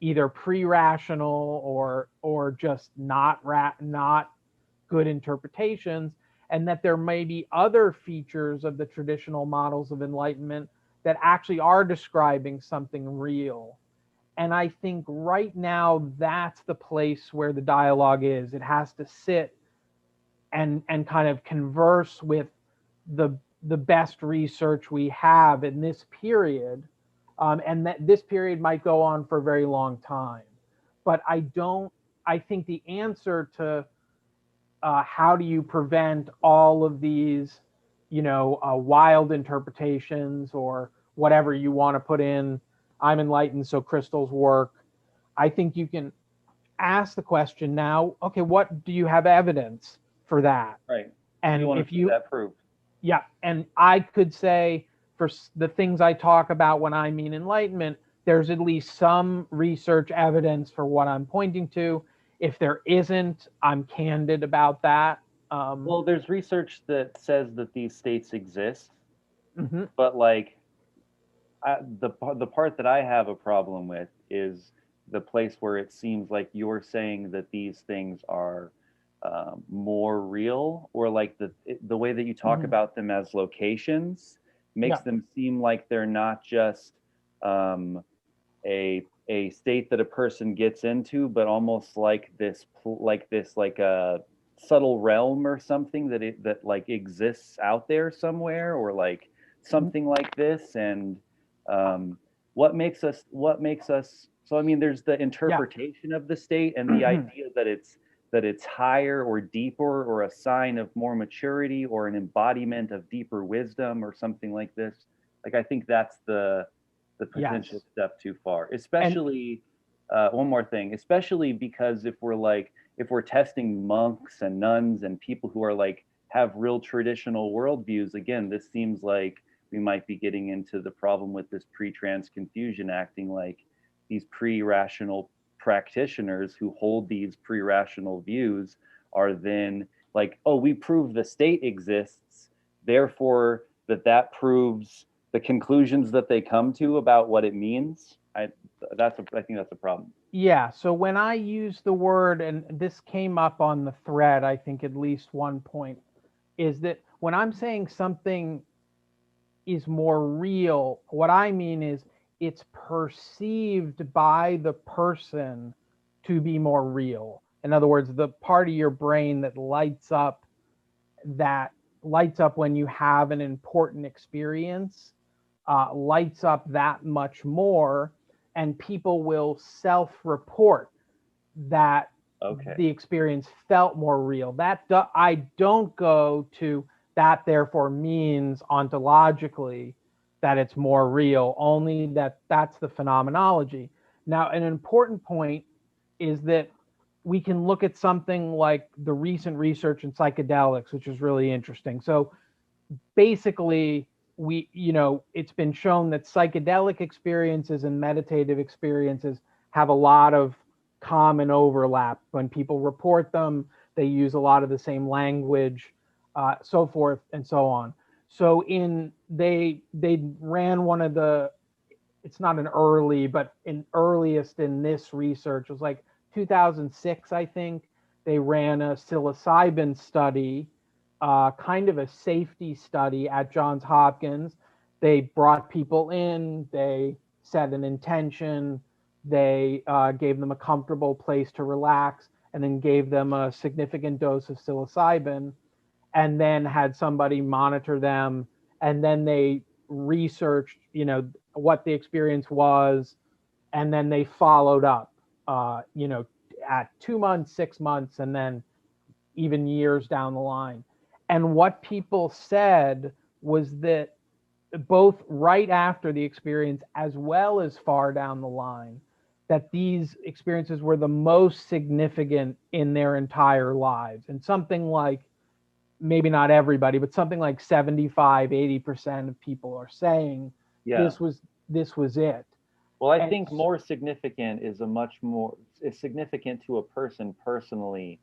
either pre-rational or just not good interpretations, and that there may be other features of the traditional models of enlightenment that actually are describing something real. And I think right now that's the place where the dialogue is. It has to sit and kind of converse with the best research we have in this period, and that this period might go on for a very long time. But I think the answer to how do you prevent all of these, wild interpretations or whatever you want to put in, I'm enlightened, so crystals work. I think you can ask the question now, okay, what do you have evidence for that? Right. And you want if to see you, that proved. yeah, and I could say for the things I talk about when I mean enlightenment, there's at least some research evidence for what I'm pointing to. If there isn't, I'm candid about that. Well, there's research that says that these states exist, Mhm. but like the part that I have a problem with is the place where it seems like you're saying that these things are more real, or like the way that you talk Mhm. about them as locations makes Yeah. them seem like they're not just um, a state that a person gets into, but almost like like a subtle realm or something that like exists out there somewhere, or like something like this. And um, what makes us so I mean, there's the Yeah. interpretation of the state and the idea that it's higher or deeper, or a sign of more maturity, or an embodiment of deeper wisdom, or something like this. Like, I think that's the potential Yes. step too far. And Especially, one more thing, especially because if we're testing monks and nuns and people who are like have real traditional worldviews, again, this seems like we might be getting into the problem with this pre-trans confusion, acting like these pre-rational practitioners who hold these pre-rational views are then like, oh, we prove the state exists, therefore that proves the conclusions that they come to about what it means. I think that's a problem. yeah, so when I use the word, and this came up on the thread, I think at least one point, is that when I'm saying something is more real, what I mean is it's perceived by the person to be more real. In other words, the part of your brain that lights up when you have an important experience, lights up that much more, and people will self-report that Okay. the experience felt more real. I don't go to that therefore means ontologically that it's more real, only that that's the phenomenology. Now, an important point is that we can look at something like the recent research in psychedelics, which is really interesting. So basically, it's been shown that psychedelic experiences and meditative experiences have a lot of common overlap. When people report them, they use a lot of the same language, so forth and so on. So they ran one of the, it's not an early, but in earliest in this research, it was like 2006, I think. They ran a psilocybin study, kind of a safety study at Johns Hopkins. They brought people in, they set an intention, they gave them a comfortable place to relax, and then gave them a significant dose of psilocybin, and then had somebody monitor them, and then they researched, what the experience was, and then they followed up, at 2 months, 6 months, and then even years down the line. And what people said was that both right after the experience as well as far down the line, that these experiences were the most significant in their entire lives. And something like, maybe not everybody, but something like 75-80% of people are saying Yeah. this was it. Well, I And think more significant is a much more is significant to a person personally,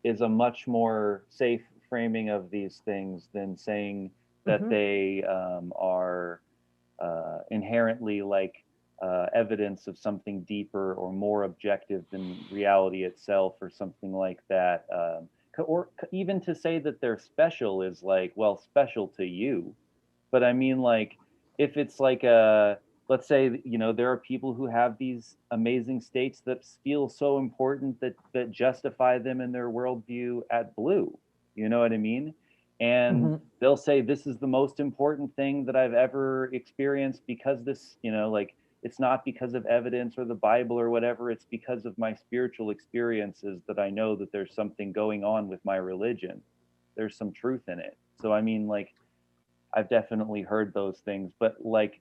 is a much more safe framing of these things than saying that Mhm. they are inherently like evidence of something deeper or more objective than reality itself, or something like that. Or even to say that they're special is like, well, special to you. But I mean, like, if it's like let's say, there are people who have these amazing states that feel so important that justify them in their worldview at blue. You know what I mean? And Mhm. they'll say, this is the most important thing that I've ever experienced, because this, like, it's not because of evidence or the Bible or whatever. It's because of my spiritual experiences that I know that there's something going on with my religion. There's some truth in it. So, I mean, like, I've definitely heard those things, but like,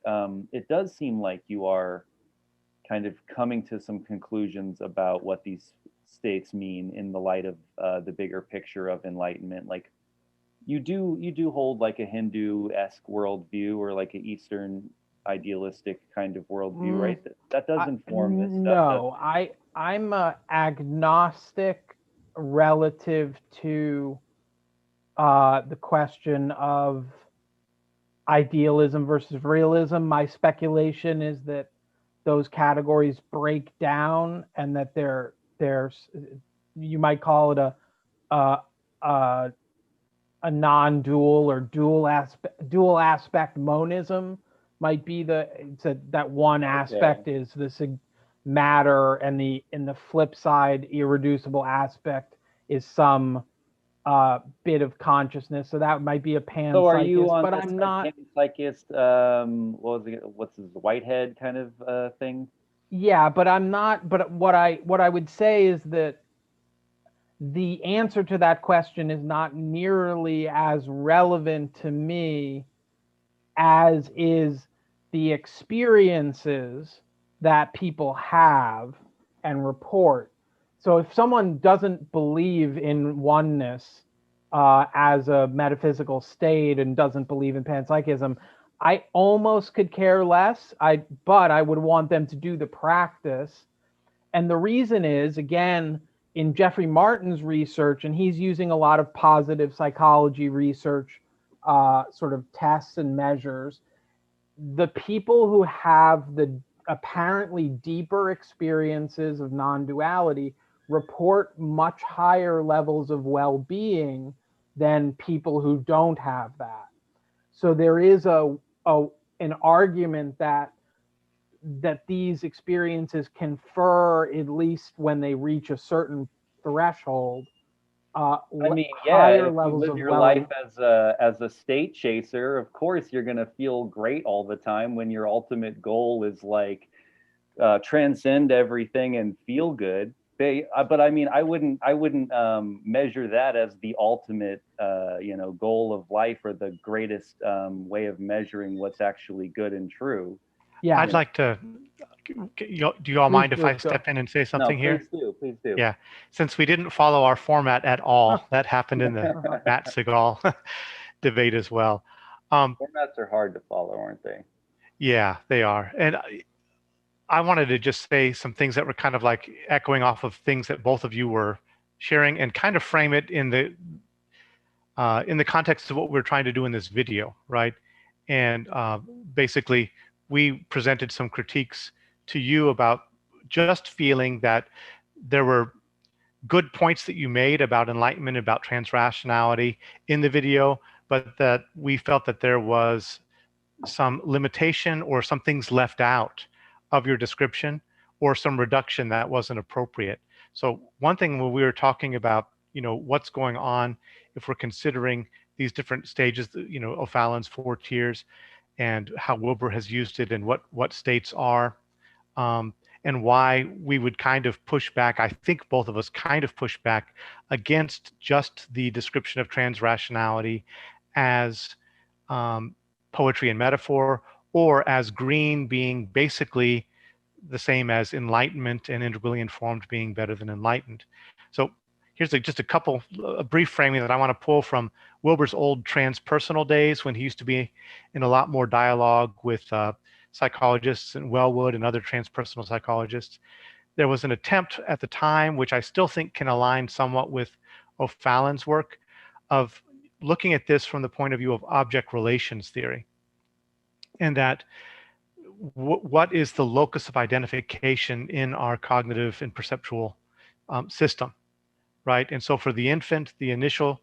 it does seem like you are kind of coming to some conclusions about what these states mean in the light of the bigger picture of enlightenment. Like, you do hold like a Hindu-esque worldview, or like an Eastern idealistic kind of worldview, Mm, right? That does inform this stuff, doesn't no, it? I'm agnostic relative to the question of idealism versus realism. My speculation is that those categories break down, and that there's, you might call it a a, a non-dual or dual aspect monism might be the, it's that one Okay. aspect is the matter, and the flip side irreducible aspect is some bit of consciousness. So that might be a So are you panpsychist, on but this I'm like not. panpsychist, what was it, what's his Whitehead kind of thing? Yeah, but I'm not. But what I would say is that the answer to that question is not nearly as relevant to me as is the experiences that people have and report. So if someone doesn't believe in oneness as a metaphysical state and doesn't believe in panpsychism, I almost could care less. But I would want them to do the practice. And the reason is, again, in Jeffrey Martin's research, and he's using a lot of positive psychology research, sort of tests and measures, the people who have the apparently deeper experiences of non-duality report much higher levels of well-being than people who don't have that. So there is a an argument that these experiences confer, at least when they reach a certain threshold, I mean, yeah, higher if you levels live of your life well. as a state chaser, of course you're gonna feel great all the time when your ultimate goal is like transcend everything and feel good. But I mean, I wouldn't measure that as the ultimate, goal of life, or the greatest way of measuring what's actually good and true. Yeah, I'd You know, like to, do you all please mind if I just go. step in and say no, something here? please do, please do. Yeah, since we didn't follow our format at all, that happened in the Matt Segal debate as well. Um, Formats are hard to follow, aren't they? yeah, they are. And I wanted to just say some things that were kind of like echoing off of things that both of you were sharing, and kind of frame it in the context of what we're trying to do in this video, right? And basically, we presented some critiques to you about just feeling that there were good points that you made about enlightenment, about transrationality in the video, but that we felt that there was some limitation or some things left out of your description, or some reduction that wasn't appropriate. So one thing when we were talking about, what's going on if we're considering these different stages, O'Fallon's 4 tiers, and how Wilbur has used it, and what states are, um, and why we would kind of push back. I think both of us kind of push back against just the description of transrationality as um, poetry and metaphor, or as green being basically the same as enlightenment, and integrally informed being better than enlightened. So here's just a brief framing that I want to pull from Wilbur's old transpersonal days, when he used to be in a lot more dialogue with psychologists and Wellwood and other transpersonal psychologists. There was an attempt at the time, which I still think can align somewhat with O'Fallon's work, of looking at this from the point of view of object relations theory. And that what is the locus of identification in our cognitive and perceptual system, right? And so for the infant, the initial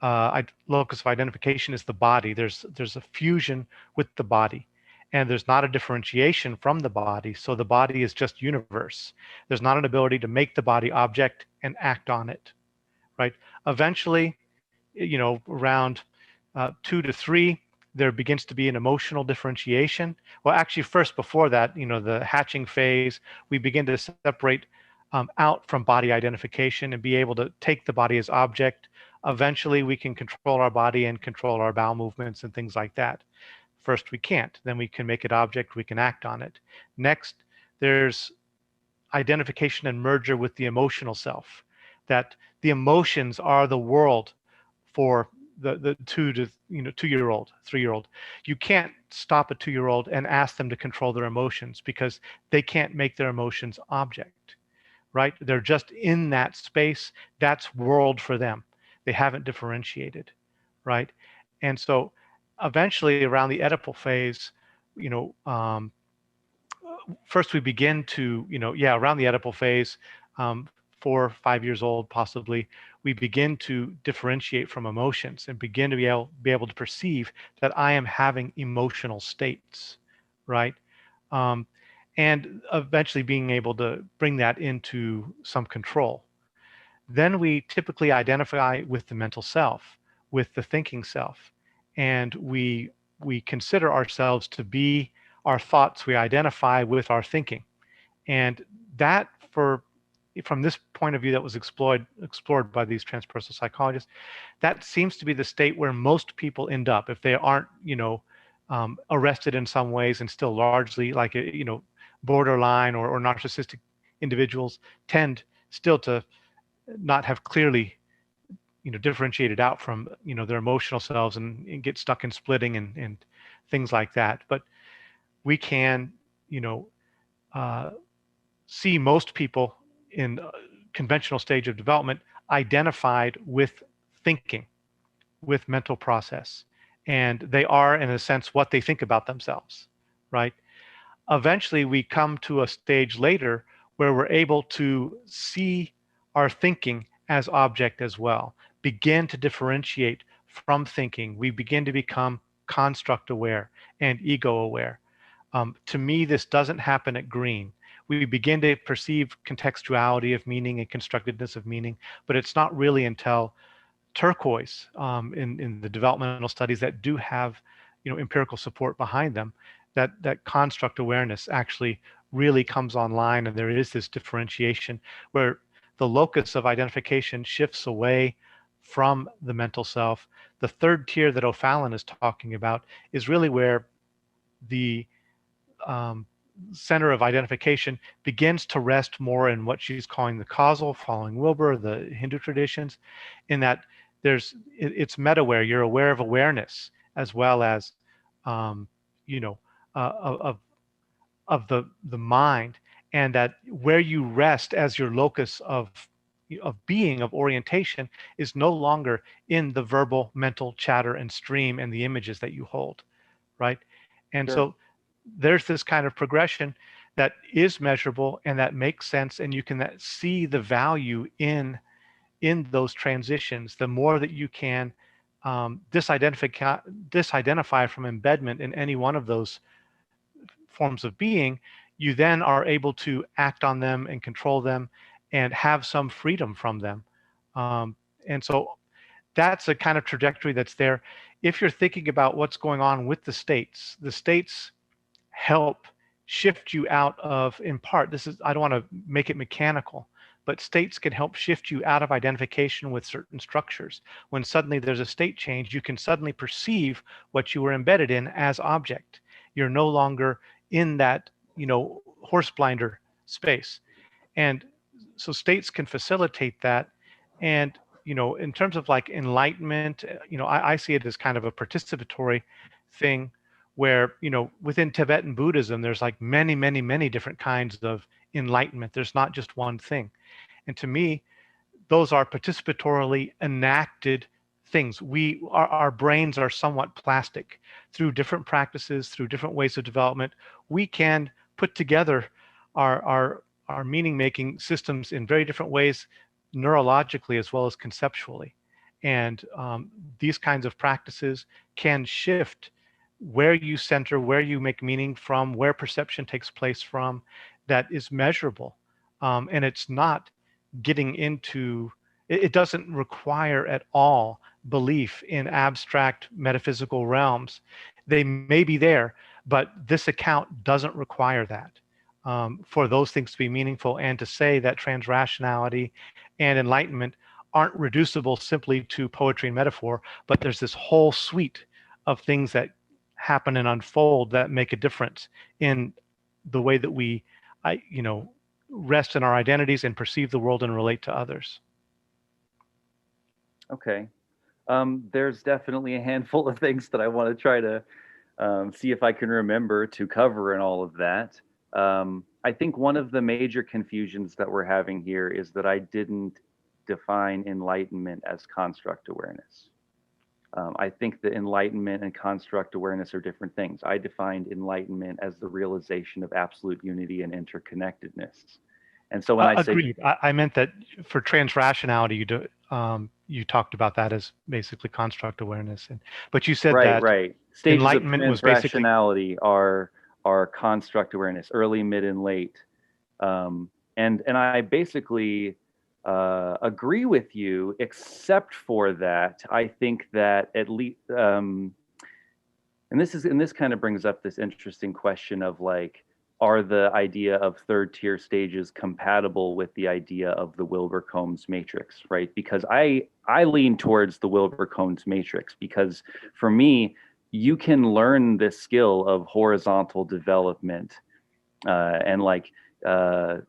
locus of identification is the body. There's a fusion with the body, and there's not a differentiation from the body. So the body is just universe. There's not an ability to make the body object and act on it, right? Eventually, around 2 to 3, there begins to be an emotional differentiation. Well, actually, first before that, the hatching phase, we begin to separate out from body identification and be able to take the body as object. Eventually, we can control our body and control our bowel movements and things like that. First, we can't. Then we can make it object. We can act on it. Next, there's identification and merger with the emotional self, that the emotions are the world for the 2-year-old, 3-year-old. You can't stop a 2-year-old and ask them to control their emotions because they can't make their emotions object, right? They're just in that space. That's world for them. They haven't differentiated, right? And so eventually around the Oedipal phase, first we begin to, around the Oedipal phase, 4 or 5 years old possibly, we begin to differentiate from emotions and begin to be able to perceive that I am having emotional states, right? And eventually being able to bring that into some control. Then we typically identify with the mental self, with the thinking self, and we consider ourselves to be our thoughts. We identify with our thinking, and that, from this point of view that was explored by these transpersonal psychologists, that seems to be the state where most people end up if they aren't arrested in some ways and still largely like borderline or narcissistic individuals tend still to not have clearly differentiated out from their emotional selves and get stuck in splitting and things like that. But we can uh, see most people in conventional stage of development identified with thinking, with mental process, and they are in a sense what they think about themselves, right? Eventually we come to a stage later where we're able to see our thinking as object as well, begin to differentiate from thinking. We begin to become construct aware and ego aware. To me, this doesn't happen at green. We begin to perceive contextuality of meaning and constructedness of meaning, but it's not really until turquoise, in the developmental studies that do have empirical support behind them, that construct awareness actually really comes online, and there is this differentiation where the locus of identification shifts away from the mental self. The third tier that O'Fallon is talking about is really where the um, center of identification begins to rest more in what she's calling the causal, following Wilber, the Hindu traditions, in that it's meta-aware. You're aware of awareness as well as um, you know of the mind, and that where you rest as your locus of being, of orientation, is no longer in the verbal mental chatter and stream and the images that you hold, right? And Sure. so there's this kind of progression that is measurable and that makes sense, and you can see the value in those transitions. The more that you can disidentify from embedment in any one of those forms of being, you then are able to act on them and control them and have some freedom from them. And so that's a kind of trajectory that's there. If you're thinking about what's going on with the states help shift you out of, in part, this is, I don't want to make it mechanical, but states can help shift you out of identification with certain structures. When suddenly there's a state change, you can suddenly perceive what you were embedded in as object. You're no longer in that, horse blinder space. And so states can facilitate that. And, in terms of like enlightenment, I see it as kind of a participatory thing where, within Tibetan Buddhism, there's like many, many, many different kinds of enlightenment. There's not just one thing. And to me, those are participatorily enacted things. Our brains are somewhat plastic. Through different practices, through different ways of development, we can put together our meaning making systems in very different ways, neurologically as well as conceptually. And these kinds of practices can shift where you center, where you make meaning from, where perception takes place from, that is measurable. And it's not getting into, it doesn't require at all belief in abstract metaphysical realms. They may be there, but this account doesn't require that for those things to be meaningful, and to say that transrationality and enlightenment aren't reducible simply to poetry and metaphor, but there's this whole suite of things that happen and unfold that make a difference in the way that we, rest in our identities and perceive the world and relate to others. Okay. There's definitely a handful of things that I want to try to see if I can remember to cover in all of that. I think one of the major confusions that we're having here is that I didn't define enlightenment as construct awareness. I think that enlightenment and construct awareness are different things. I defined enlightenment as the realization of absolute unity and interconnectedness. And so when I say agreed, I meant that for transrationality, you talked about that as basically construct awareness, but you said that right. Stages of enlightenment was basically transrationality are construct awareness, early, mid, and late. And I basically agree with you, except for that I think that at least, and this kind of brings up this interesting question of like, are the idea of third tier stages compatible with the idea of the Wilbur-Combs matrix, right? Because I lean towards the Wilbur-Combs matrix, because for me, you can learn this skill of horizontal development and like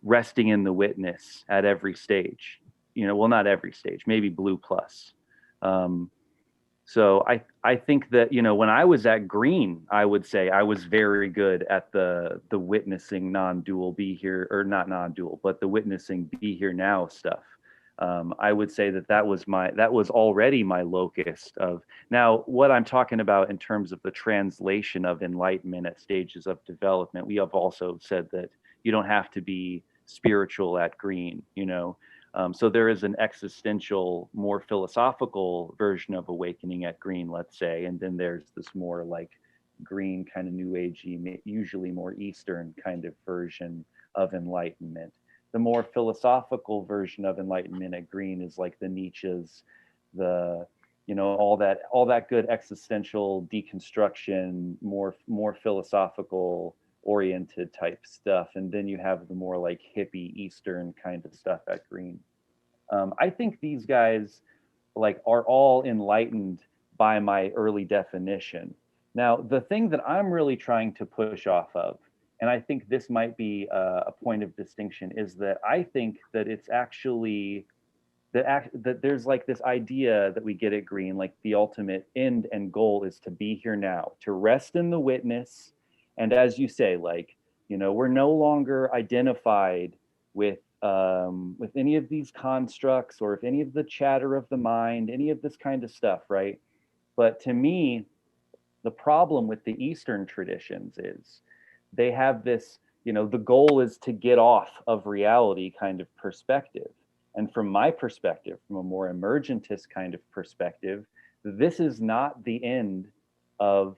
resting in the witness at every stage. Well, not every stage, maybe blue plus. So I think that, when I was at green, I would say I was very good at the witnessing non-dual be here, or not non-dual, but the witnessing be here now stuff. I would say that was already my locus of. Now, what I'm talking about in terms of the translation of enlightenment at stages of development, we have also said that you don't have to be spiritual at green, so there is an existential, more philosophical version of awakening at green, let's say, and then there's this more like green kind of new agey, usually more Eastern kind of version of enlightenment. The more philosophical version of enlightenment at green is like the Nietzsche's, all that good existential deconstruction, more philosophical oriented type stuff, and then you have the more like hippie Eastern kind of stuff at green. I think these guys like are all enlightened by my early definition. Now, the thing that I'm really trying to push off of, and I think this might be a point of distinction, is that I think that it's actually that there's like this idea that we get at green, like the ultimate end and goal is to be here now, to rest in the witness. And as you say, like, we're no longer identified with any of these constructs, or if any of the chatter of the mind, any of this kind of stuff, right? But to me, the problem with the Eastern traditions is they have this, the goal is to get off of reality kind of perspective. And from my perspective, from a more emergentist kind of perspective, this is not the end of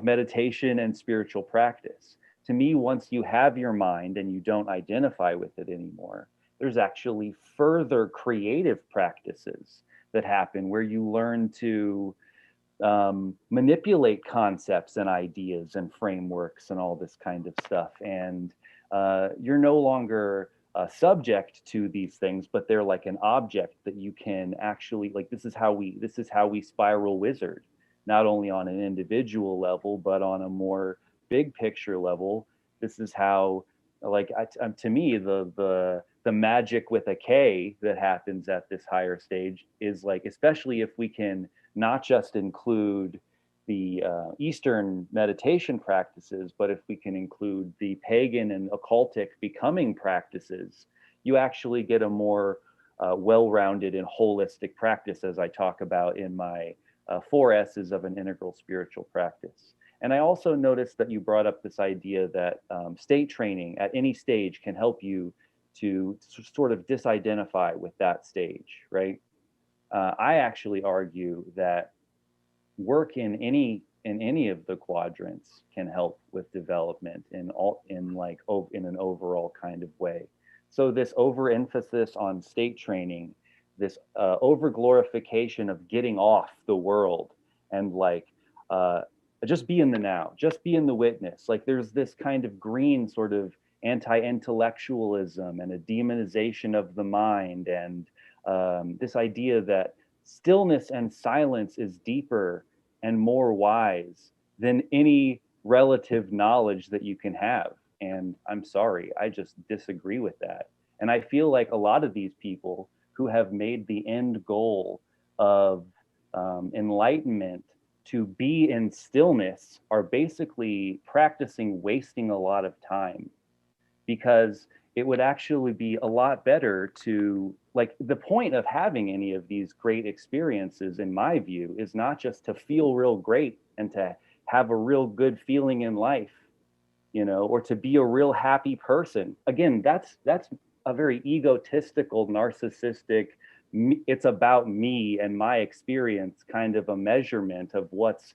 meditation and spiritual practice. To me, once you have your mind and you don't identify with it anymore, there's actually further creative practices that happen where you learn to manipulate concepts and ideas and frameworks and all this kind of stuff. And you're no longer subject to these things, but they're like an object that you can actually, like, this is how we spiral wizard, not only on an individual level, but on a more big picture level. This is how, like, to me, the magic with a K that happens at this higher stage is like, especially if we can not just include the Eastern meditation practices, but if we can include the pagan and occultic becoming practices, you actually get a more well-rounded and holistic practice, as I talk about in my 4 S's of an integral spiritual practice. And I also noticed that you brought up this idea that state training at any stage can help you to sort of disidentify with that stage, right? I actually argue that work in any of the quadrants can help with development in an overall kind of way. So this overemphasis on state training, this over glorification of getting off the world and just be in the now, just be in the witness. Like there's this kind of green sort of anti-intellectualism and a demonization of the mind, and this idea that stillness and silence is deeper and more wise than any relative knowledge that you can have. And I'm sorry, I just disagree with that. And I feel like a lot of these people who have made the end goal of enlightenment to be in stillness are basically practicing wasting a lot of time, because it would actually be a lot better to, like, the point of having any of these great experiences, in my view, is not just to feel real great and to have a real good feeling in life, you know, or to be a real happy person. Again, that's a very egotistical, narcissistic, it's about me and my experience kind of a measurement of what's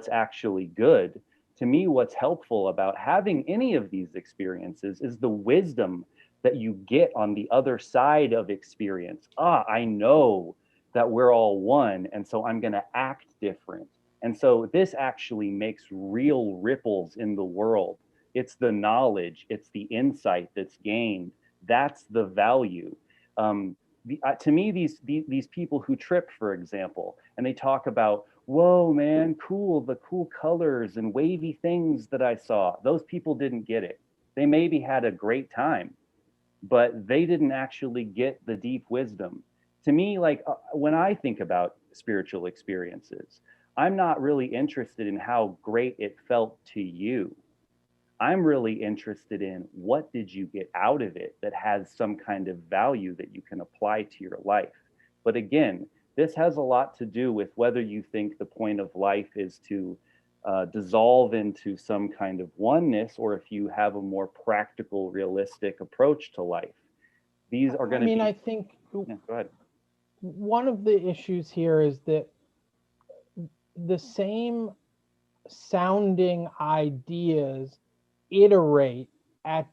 actually good. To me, what's helpful about having any of these experiences is the wisdom that you get on the other side of experience. I know that we're all one, and so I'm going to act different. And so this actually makes real ripples in the world. It's the knowledge, it's the insight that's gained. That's the value. To me, these people who trip, for example, and they talk about, whoa, man, cool, the cool colors and wavy things that I saw. Those people didn't get it. They maybe had a great time, but they didn't actually get the deep wisdom. To me, like when I think about spiritual experiences, I'm not really interested in how great it felt to you. I'm really interested in what did you get out of it that has some kind of value that you can apply to your life. But again, this has a lot to do with whether you think the point of life is to dissolve into some kind of oneness, or if you have a more practical, realistic approach to life. These are going to be... I think Yeah, go ahead. One of the issues here is that the same sounding ideas iterate at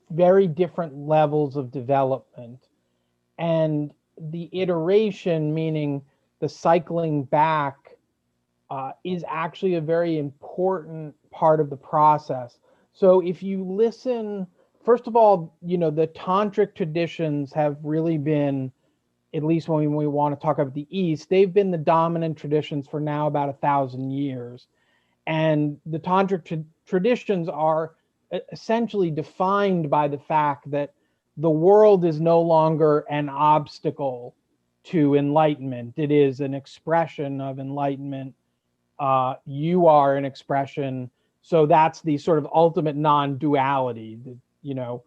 very different levels of development. And the iteration, meaning the cycling back, is actually a very important part of the process. So if you listen, first of all, you know, the tantric traditions have really been, at least when we want to talk about the East, they've been the dominant traditions for now about 1,000 years. And the tantric traditions are essentially defined by the fact that the world is no longer an obstacle to enlightenment. It is an expression of enlightenment. You are an expression. So that's the sort of ultimate non-duality. You know,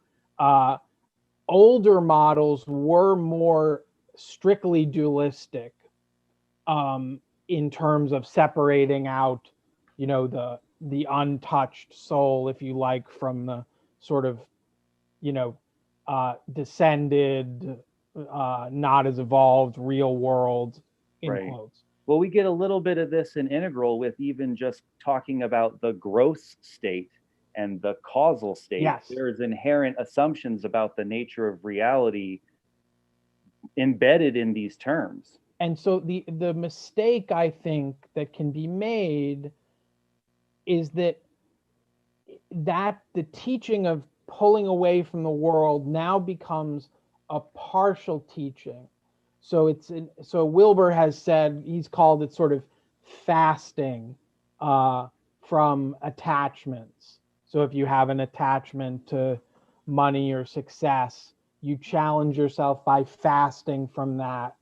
older models were more strictly dualistic in terms of separating out, you know, the untouched soul, if you like, from the sort of, you know, descended, not as evolved real world, in Right. quotes. Well, we get a little bit of this in integral with even just talking about the gross state and the causal state. Yes. There's inherent assumptions about the nature of reality embedded in these terms. And so the mistake I think that can be made is that the teaching of pulling away from the world now becomes a partial teaching. So so Wilber has said, he's called it sort of fasting from attachments. So if you have an attachment to money or success, you challenge yourself by fasting from that.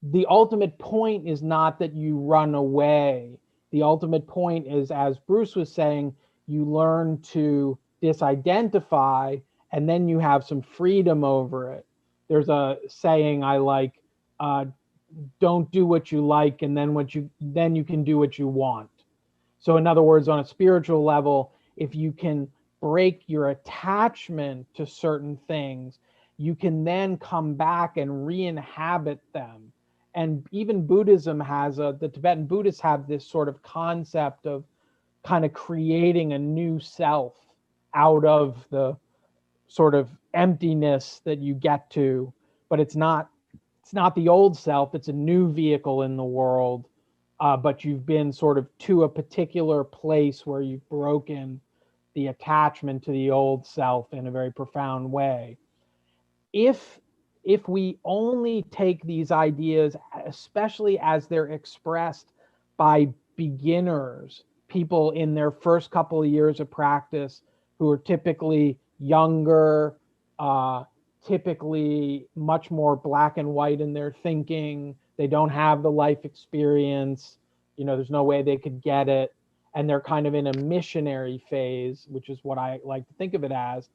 The ultimate point is not that you run away. The ultimate point is, as Bruce was saying, you learn to disidentify, and then you have some freedom over it. there's a saying I like, don't do what you like, and then you can do what you want. So in other words, on a spiritual level, if you can break your attachment to certain things, you can then come back and re-inhabit them. And even Buddhism the Tibetan Buddhists have this sort of concept of kind of creating a new self out of the sort of emptiness that you get to, but it's not the old self, it's a new vehicle in the world. But you've been sort of to a particular place where you've broken the attachment to the old self in a very profound way. If we only take these ideas, especially as they're expressed by beginners, people in their first couple of years of practice, who are typically younger, typically much more black and white in their thinking, they don't have the life experience, there's no way they could get it, and they're kind of in a missionary phase, which is what I like to think of it as.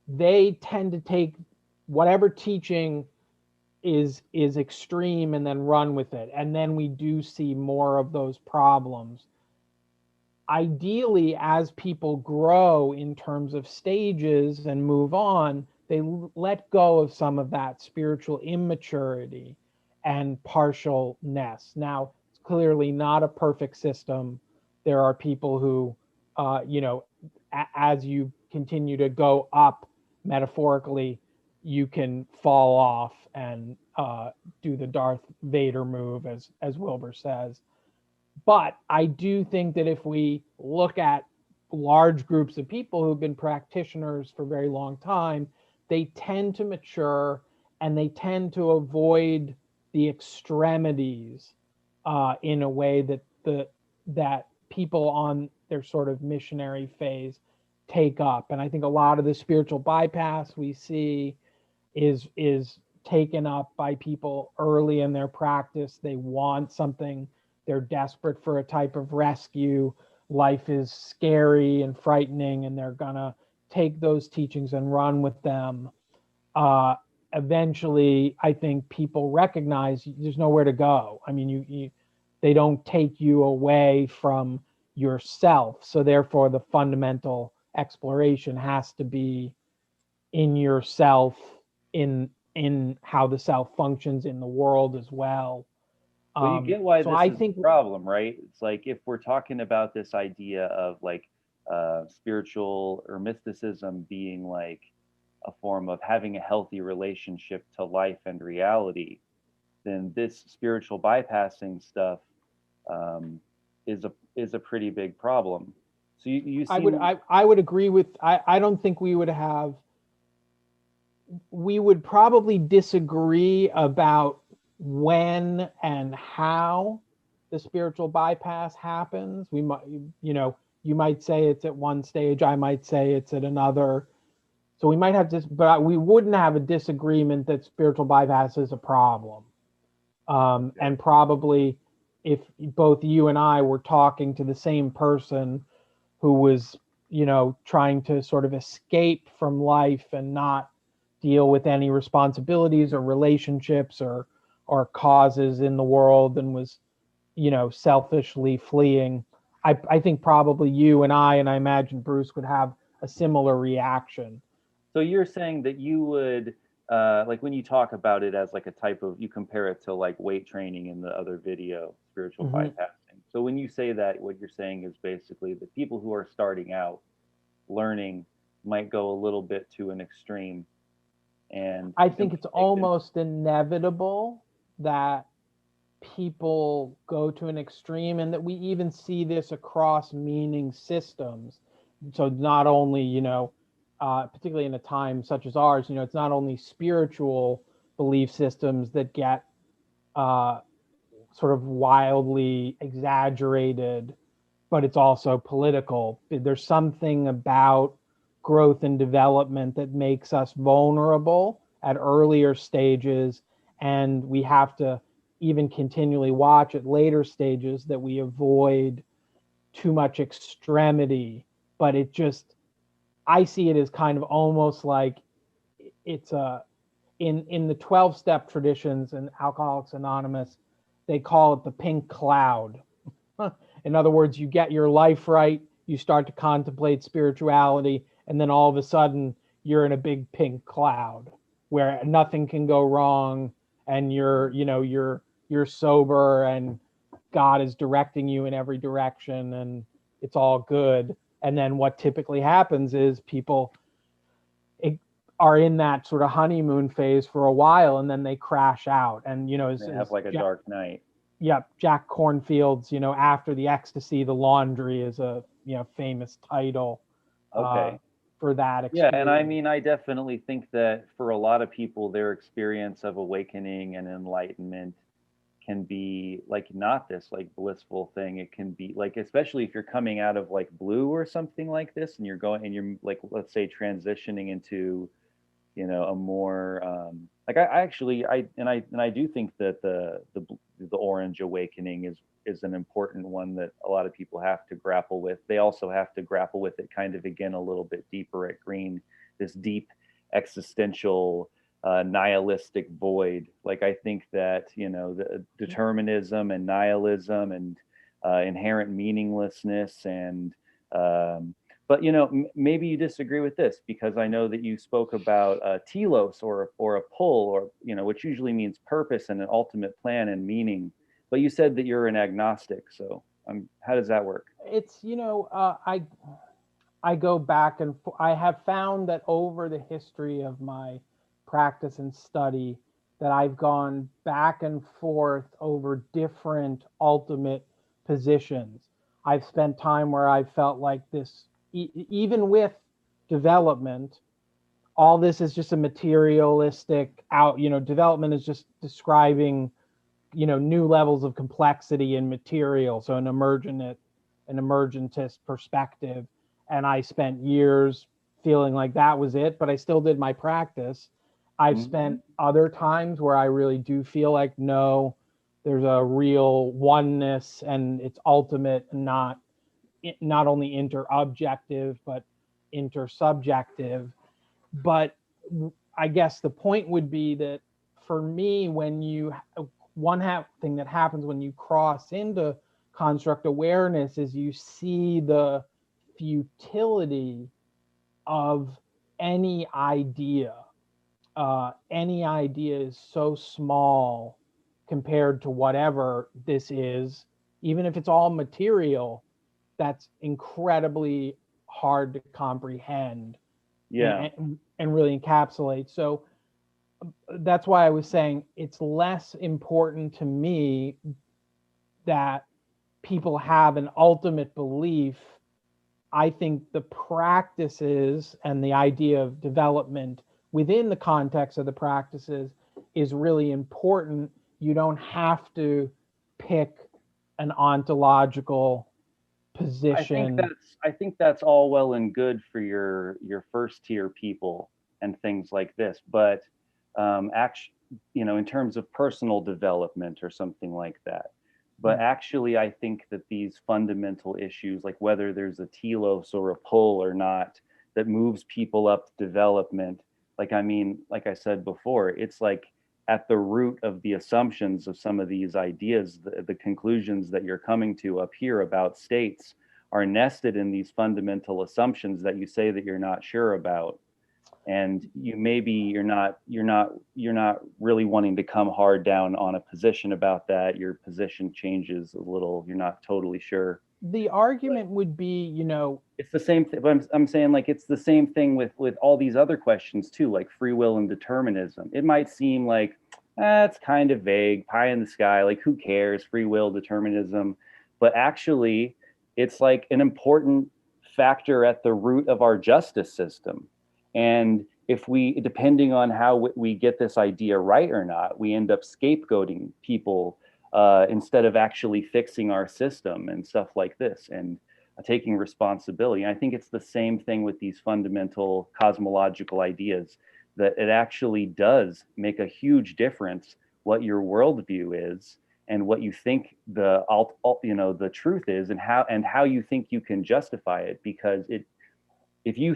They tend to take whatever teaching is extreme and then run with it, and then we do see more of those problems. Ideally, as people grow in terms of stages and move on, they let go of some of that spiritual immaturity and partialness. Now, it's clearly not a perfect system. There are people who, as you continue to go up metaphorically, you can fall off and do the Darth Vader move, as Wilbur says. But I do think that if we look at large groups of people who've been practitioners for a very long time, they tend to mature and they tend to avoid the extremities in a way that people on their sort of missionary phase take up. And I think a lot of the spiritual bypass we see is taken up by people early in their practice. They want something. They're desperate for a type of rescue. Life is scary and frightening, and they're gonna take those teachings and run with them. Eventually, I think people recognize there's nowhere to go. I mean, they don't take you away from yourself. So therefore, the fundamental exploration has to be in yourself, in how the self functions in the world as well. Well, you get why so this I is think a problem, right? It's like if we're talking about this idea of like spiritual or mysticism being like a form of having a healthy relationship to life and reality, then this spiritual bypassing stuff is a pretty big problem. So you seem I would agree with. I don't think we would probably disagree about when and how the spiritual bypass happens. We might, you might say it's at one stage, I might say it's at another. So we might have this, but we wouldn't have a disagreement that spiritual bypass is a problem. And probably if both you and I were talking to the same person who was, trying to sort of escape from life and not deal with any responsibilities or relationships or causes in the world and was, selfishly fleeing, I think probably you and I imagine Bruce would have a similar reaction. So you're saying that you would, like when you talk about it as like a type of, you compare it to like weight training in the other video, spiritual bypassing. So when you say that, what you're saying is basically the people who are starting out learning might go a little bit to an extreme. And I think it's almost inevitable that people go to an extreme, and that we even see this across meaning systems. So not only, particularly in a time such as ours, it's not only spiritual belief systems that get sort of wildly exaggerated, but it's also political. There's something about growth and development that makes us vulnerable at earlier stages, and we have to even continually watch at later stages that we avoid too much extremity. But I see it as kind of almost like it's in the 12-step traditions and Alcoholics Anonymous, they call it the pink cloud. In other words, you get your life right, you start to contemplate spirituality, and then all of a sudden you're in a big pink cloud where nothing can go wrong, and you're sober, and God is directing you in every direction, and it's all good. And then what typically happens is people are in that sort of honeymoon phase for a while, and then they crash out. And they have like a dark night. Yep, Jack Cornfield's After the Ecstasy, the Laundry is a famous title for that experience. Yeah, and I mean, I definitely think that for a lot of people, their experience of awakening and enlightenment can be like not this like blissful thing. It can be like, especially if you're coming out of like blue or something like this, and you're like, let's say, transitioning into a more like I do think that the orange awakening is an important one that a lot of people have to grapple with. They also have to grapple with it kind of again a little bit deeper at green, this deep existential nihilistic void. Like I think that the determinism and nihilism and inherent meaninglessness and but maybe you disagree with this, because I know that you spoke about telos or a pull, or which usually means purpose and an ultimate plan and meaning. But you said that you're an agnostic, so how does that work? It's I go back and I have found that over the history of my practice and study that I've gone back and forth over different ultimate positions. I've spent time where I felt like this, even with development, all this is just a materialistic development is just describing, new levels of complexity in material. So an emergentist perspective. And I spent years feeling like that was it, but I still did my practice. I've spent other times where I really do feel like, no, there's a real oneness, and it's ultimate, not only interobjective, but intersubjective. But I guess the point would be that for me, one thing that happens when you cross into construct awareness is you see the futility of any idea. Any idea is so small compared to whatever this is, even if it's all material, that's incredibly hard to comprehend. Yeah. And really encapsulate. So that's why I was saying it's less important to me that people have an ultimate belief. I think the practices and the idea of development within the context of the practices is really important. You don't have to pick an ontological position. I think that's all well and good for your first tier people and things like this, but in terms of personal development or something like that. But actually, I think that these fundamental issues, like whether there's a telos or a pull or not, that moves people up development, like I said before, it's like at the root of the assumptions of some of these ideas, the conclusions that you're coming to up here about states are nested in these fundamental assumptions that you say that you're not sure about. And you're not really wanting to come hard down on a position about that. Your position changes a little. You're not totally sure. The argument would be, it's the same thing. But I'm saying, like, it's the same thing with all these other questions too, like free will and determinism. It might seem like it's kind of vague, pie in the sky, like who cares, free will, determinism. But actually, it's like an important factor at the root of our justice system. And if depending on how we get this idea right or not, we end up scapegoating people instead of actually fixing our system and stuff like this and taking responsibility. And I think it's the same thing with these fundamental cosmological ideas, that it actually does make a huge difference what your worldview is and what you think the truth is, and how you think you can justify it. Because if you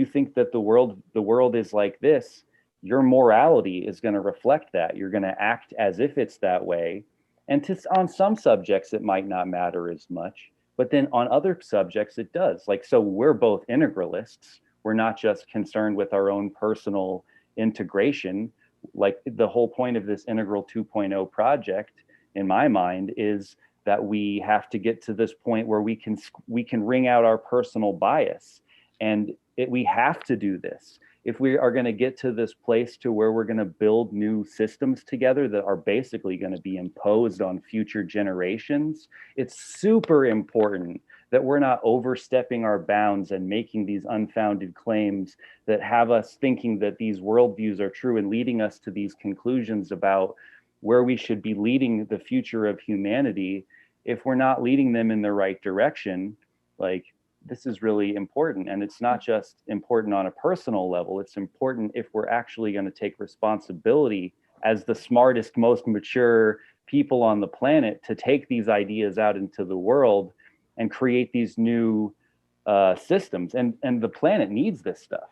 think that the world is like this, your morality is going to reflect that. You're going to act as if it's that way. And on some subjects, it might not matter as much, but then on other subjects, it does. Like, so we're both integralists. We're not just concerned with our own personal integration. Like, the whole point of this Integral 2.0 project, in my mind, is that we have to get to this point where we can wring out our personal bias. And we have to do this if we are going to get to this place to where we're going to build new systems together that are basically going to be imposed on future generations. It's super important that we're not overstepping our bounds and making these unfounded claims that have us thinking that these worldviews are true and leading us to these conclusions about where we should be leading the future of humanity. If we're not leading them in the right direction, like, this is really important. And it's not just important on a personal level. It's important if we're actually going to take responsibility as the smartest, most mature people on the planet to take these ideas out into the world and create these new systems. And the planet needs this stuff.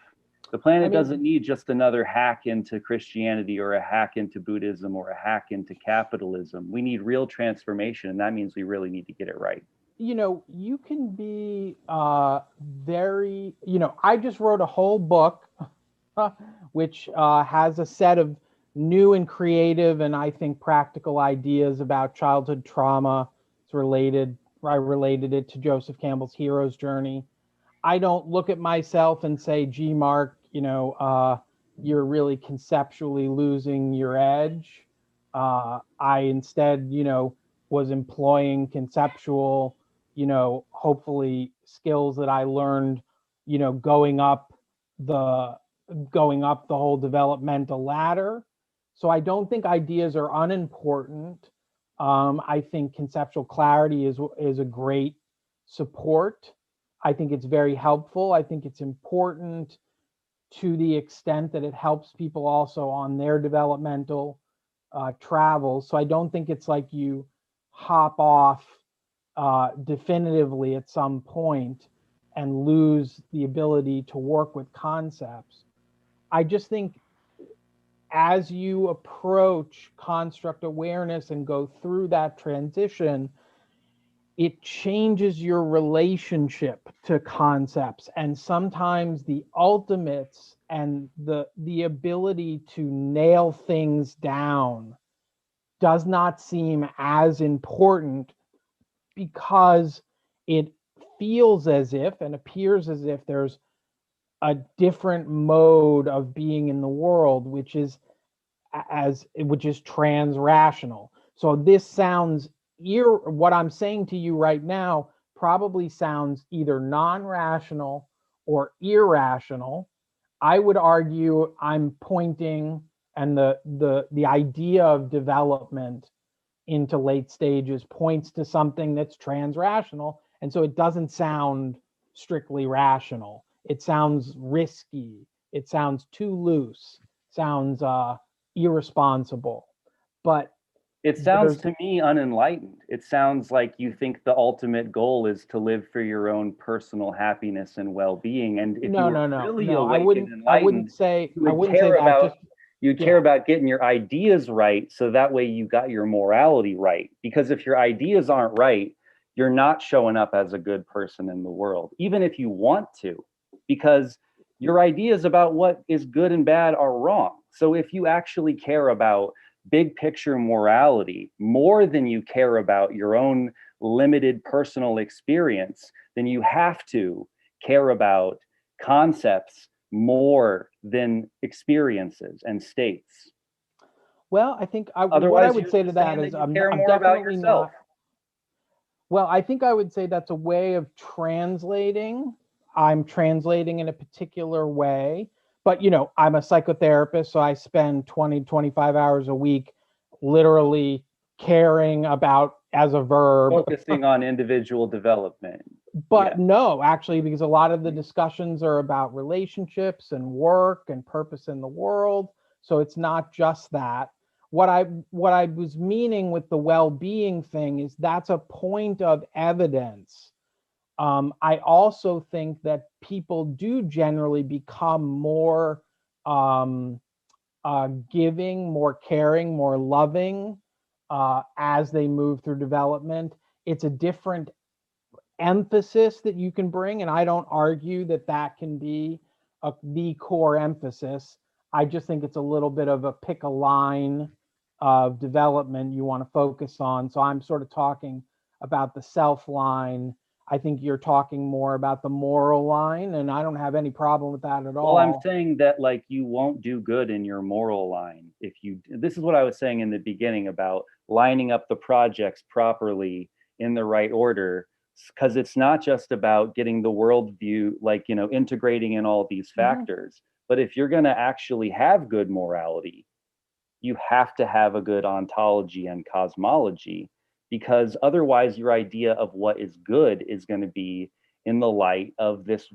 The planet doesn't need just another hack into Christianity or a hack into Buddhism or a hack into capitalism. We need real transformation. And that means we really need to get it right. You know, you can be very, you know, I just wrote a whole book which has a set of new and creative and I think practical ideas about childhood trauma. It's related, I related it to Joseph Campbell's hero's journey. I don't look at myself and say, gee, Mark, you know, you're really conceptually losing your edge. I instead, you know, was employing conceptual, you know, hopefully skills that I learned, you know, the going up the whole developmental ladder. So I don't think ideas are unimportant. I think conceptual clarity is a great support. I think it's very helpful. I think it's important to the extent that it helps people also on their developmental travels. So I don't think it's like you hop off definitively at some point and lose the ability to work with concepts. I just think as you approach construct awareness and go through that transition, it changes your relationship to concepts, and sometimes the ultimates and the ability to nail things down does not seem as important because it feels as if and appears as if there's a different mode of being in the world, which is transrational. So this sounds what I'm saying to you right now probably sounds either non-rational or irrational. I would argue I'm pointing, and the idea of development into late stages points to something that's transrational, and so it doesn't sound strictly rational. It sounds risky. It sounds too loose. Sounds irresponsible. But it sounds to me unenlightened. It sounds like you think the ultimate goal is to live for your own personal happiness and well-being. And if you were really awake and enlightened, I wouldn't say that. You'd care about getting your ideas right, so that way you got your morality right. Because if your ideas aren't right, you're not showing up as a good person in the world, even if you want to, because your ideas about what is good and bad are wrong. So if you actually care about big picture morality more than you care about your own limited personal experience, then you have to care about concepts more than experiences and states. Well, I think what I would say to that is I'm definitely not. Well, I think I would say that's a way of translating. I'm translating in a particular way. But, you know, I'm a psychotherapist, so I spend 20, 25 hours a week literally caring about, as a verb, focusing on individual development. But no, actually, because a lot of the discussions are about relationships and work and purpose in the world. So it's not just that. What I was meaning with the well-being thing is that's a point of evidence. I also think that people do generally become more giving, more caring, more loving as they move through development. It's a different emphasis that you can bring, and I don't argue that that can be the core emphasis. I just think it's a little bit of a pick a line of development you want to focus on. So I'm sort of talking about the self line. I think you're talking more about the moral line, and I don't have any problem with that at all. Well, I'm saying that like you won't do good in your moral line if you, this is what I was saying in the beginning about lining up the projects properly in the right order, because it's not just about getting the worldview, like, you know, integrating in all these factors, but if you're going to actually have good morality, you have to have a good ontology and cosmology, because otherwise your idea of what is good is going to be in the light of this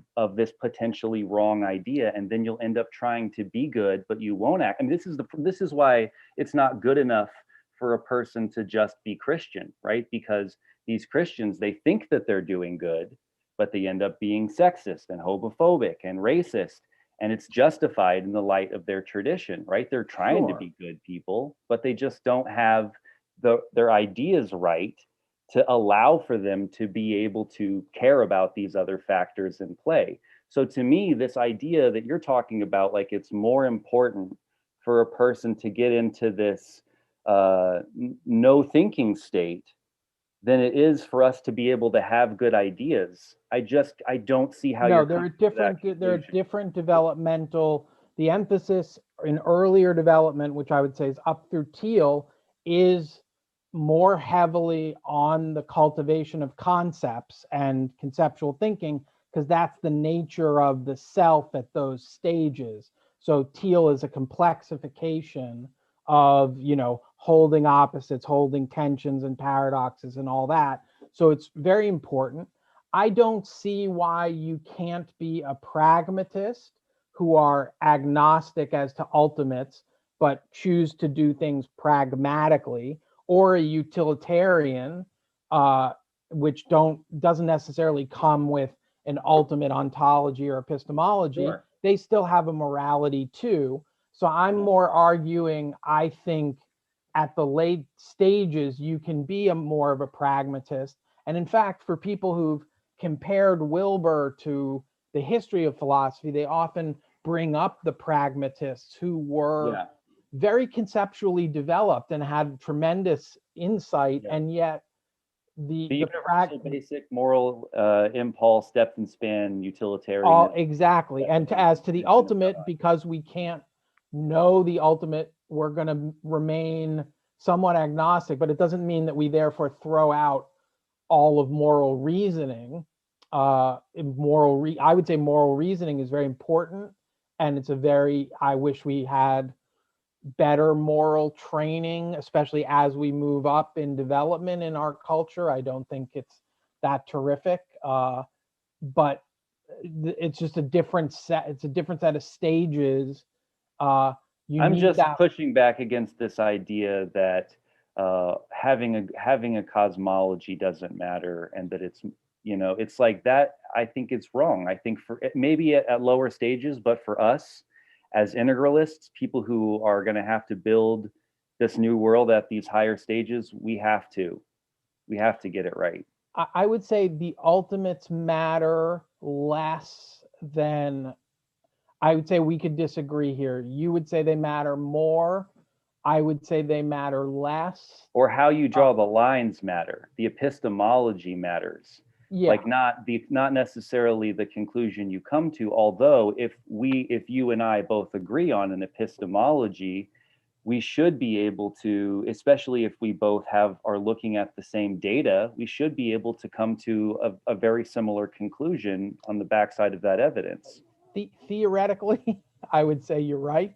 potentially wrong idea, and then you'll end up trying to be good but you won't act. I mean, this is why it's not good enough for a person to just be Christian, right? Because these Christians, they think that they're doing good, but they end up being sexist and homophobic and racist, and it's justified in the light of their tradition, right? They're trying to be good people, but they just don't have their ideas right to allow for them to be able to care about these other factors in play. So to me, this idea that you're talking about, like it's more important for a person to get into this no thinking state than it is for us to be able to have good ideas. I don't see how No, you're there are different developmental, the emphasis in earlier development, which I would say is up through Teal, is more heavily on the cultivation of concepts and conceptual thinking, because that's the nature of the self at those stages. So Teal is a complexification of, you know, holding opposites, holding tensions and paradoxes and all that. So it's very important. I don't see why you can't be a pragmatist who are agnostic as to ultimates, but choose to do things pragmatically, or a utilitarian, which doesn't necessarily come with an ultimate ontology or epistemology. Sure. They still have a morality too. So I'm more arguing, I think, at the late stages, you can be more of a pragmatist. And in fact, for people who've compared Wilbur to the history of philosophy, they often bring up the pragmatists who were very conceptually developed and had tremendous insight, and yet the universal basic moral impulse, depth and span, utilitarian. Exactly. And as to the ultimate, because we can't know the ultimate, we're going to remain somewhat agnostic, but it doesn't mean that we therefore throw out all of moral reasoning. I would say moral reasoning is very important, and it's I wish we had better moral training, especially as we move up in development in our culture. I don't think it's that terrific, but it's just a different set. It's a different set of stages. I'm just pushing back against this idea that having a cosmology doesn't matter, and that it's, you know, it's like that. I think it's wrong. I think for maybe at lower stages, but for us as integralists, people who are going to have to build this new world at these higher stages, we have to get it right. I would say the ultimates matter less than, I would say we could disagree here. You would say they matter more. I would say they matter less. Or how you draw the lines matter. The epistemology matters. Yeah. Like not necessarily the conclusion you come to, although if you and I both agree on an epistemology, we should be able to, especially if we both are looking at the same data, we should be able to come to a very similar conclusion on the backside of that evidence. Theoretically, I would say you're right.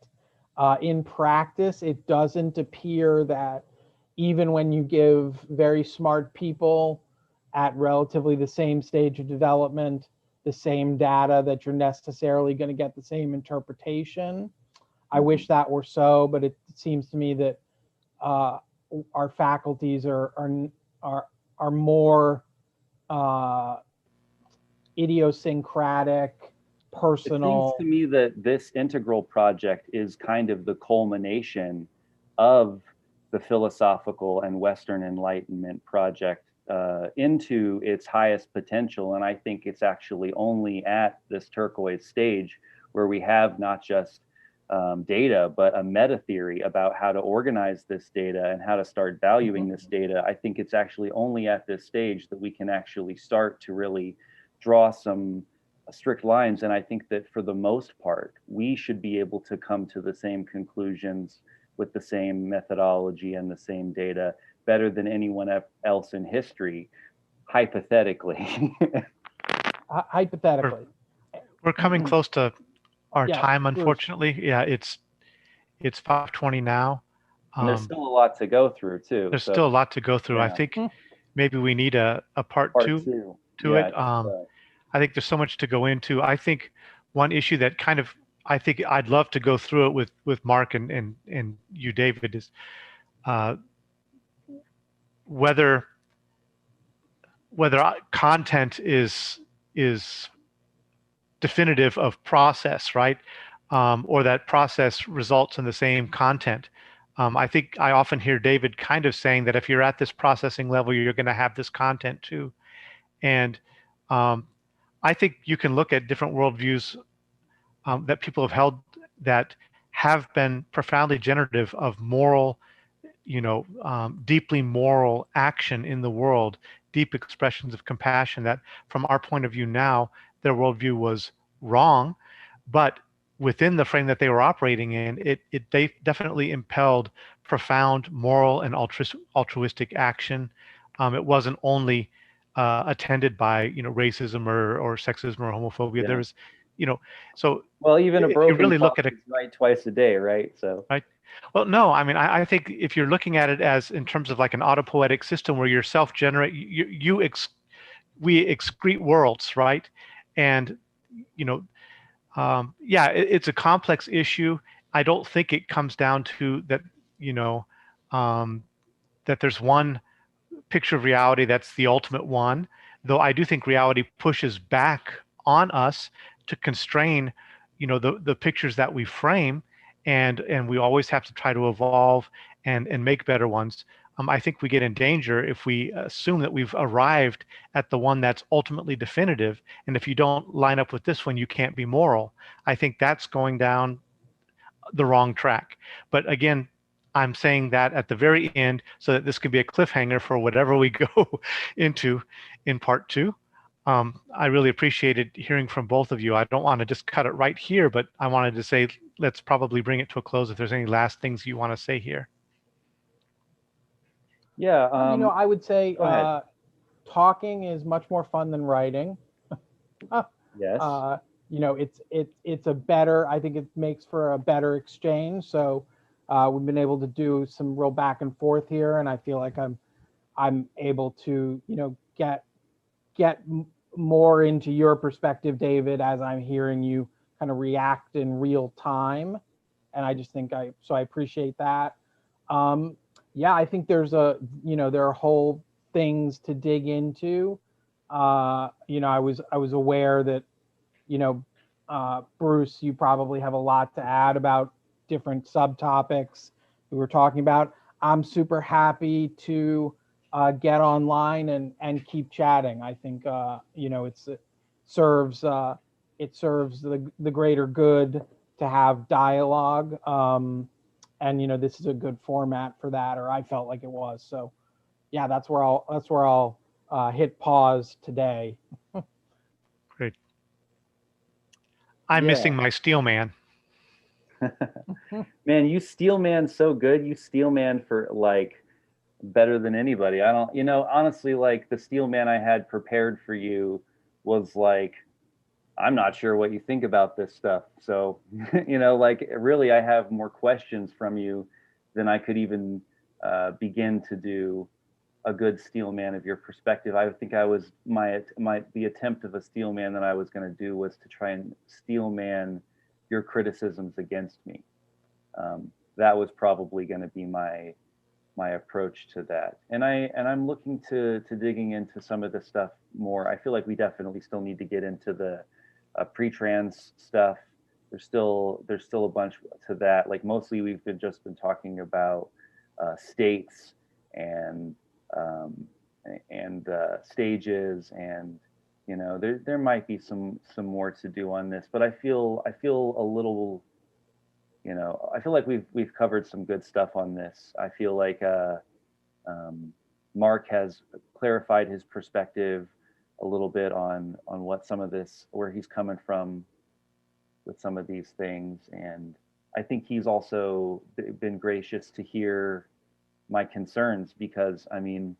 In practice, it doesn't appear that even when you give very smart people at relatively the same stage of development the same data, that you're necessarily going to get the same interpretation. I wish that were so, but it seems to me that our faculties are more idiosyncratic personal. It seems to me that this integral project is kind of the culmination of the philosophical and Western Enlightenment project into its highest potential. And I think it's actually only at this turquoise stage where we have not just data, but a meta theory about how to organize this data and how to start valuing this data. I think it's actually only at this stage that we can actually start to really draw some strict lines. And I think that for the most part, we should be able to come to the same conclusions with the same methodology and the same data better than anyone else in history, hypothetically. Hypothetically. We're coming close to our Yeah, time, Bruce. unfortunately. Yeah, it's 5:20 now. And there's still a lot to go through too. There's So still a lot to go through. I yeah. think maybe we need a part part two two. to Yeah, it. so. I think there's so much to go into. I think one issue that kind of, I think I'd love to go through it with Mark and you, David, is uh, whether content is definitive of process, right? Or that process results in the same content. I think I often hear David kind of saying that if you're at this processing level, you're going to have this content too. And I think you can look at different worldviews that people have held that have been profoundly generative of moral, deeply moral action in the world, deep expressions of compassion that from our point of view now, their worldview was wrong, but within the frame that they were operating in, they definitely impelled profound moral and altruistic action. It wasn't only attended by racism or sexism or homophobia. Yeah. There was, so well, even a if you broken really look clock at it is right twice a day, right? So right. Well, no, I mean, I think if you're looking at it as in terms of like an autopoietic system where you're self-generate, we excrete worlds, right? And yeah, it's a complex issue. I don't think it comes down to that, um, that there's one picture of reality that's the ultimate one, though I do think reality pushes back on us to constrain, the pictures that we frame, and we always have to try to evolve and make better ones. I think we get in danger if we assume that we've arrived at the one that's ultimately definitive, and if you don't line up with this one, you can't be moral. I think that's going down the wrong track. But again, I'm saying that at the very end so that this can be a cliffhanger for whatever we go into in part two. I really appreciated hearing from both of you. I don't want to just cut it right here, but I wanted to say let's probably bring it to a close if there's any last things you want to say here. yeah, I would say go ahead. Talking is much more fun than writing. Yes. It's a better. I think it makes for a better exchange. So we've been able to do some real back and forth here, and I feel like I'm able to get more into your perspective, David, as I'm hearing you kind of react in real time, and I just think I appreciate that. Yeah, I think there are whole things to dig into. I was aware that Bruce, you probably have a lot to add about different subtopics we were talking about. I'm super happy to get online and keep chatting. I think it serves the greater good to have dialogue. And this is a good format for that, or I felt like it was. So yeah, that's where I'll hit pause today. Great. I'm missing my steel man. Man, you steel man so good. You steel man for like better than anybody. I don't, honestly, like the steel man I had prepared for you was like, I'm not sure what you think about this stuff. So, like really, I have more questions from you than I could even begin to do a good steel man of your perspective. I think I was the attempt of a steel man that I was going to do was to try and steel man your criticisms against me. That was probably going to be my approach to that. And I'm looking to digging into some of this stuff more. I feel like we definitely still need to get into the pre-trans stuff. There's still a bunch to that. Like mostly we've just been talking about states and um, stages, and there might be some more to do on this, but I feel a little, I feel like we've covered some good stuff on this. I feel like Mark has clarified his perspective a little bit on what some of this, where he's coming from with some of these things, and I think he's also been gracious to hear my concerns, because I mean,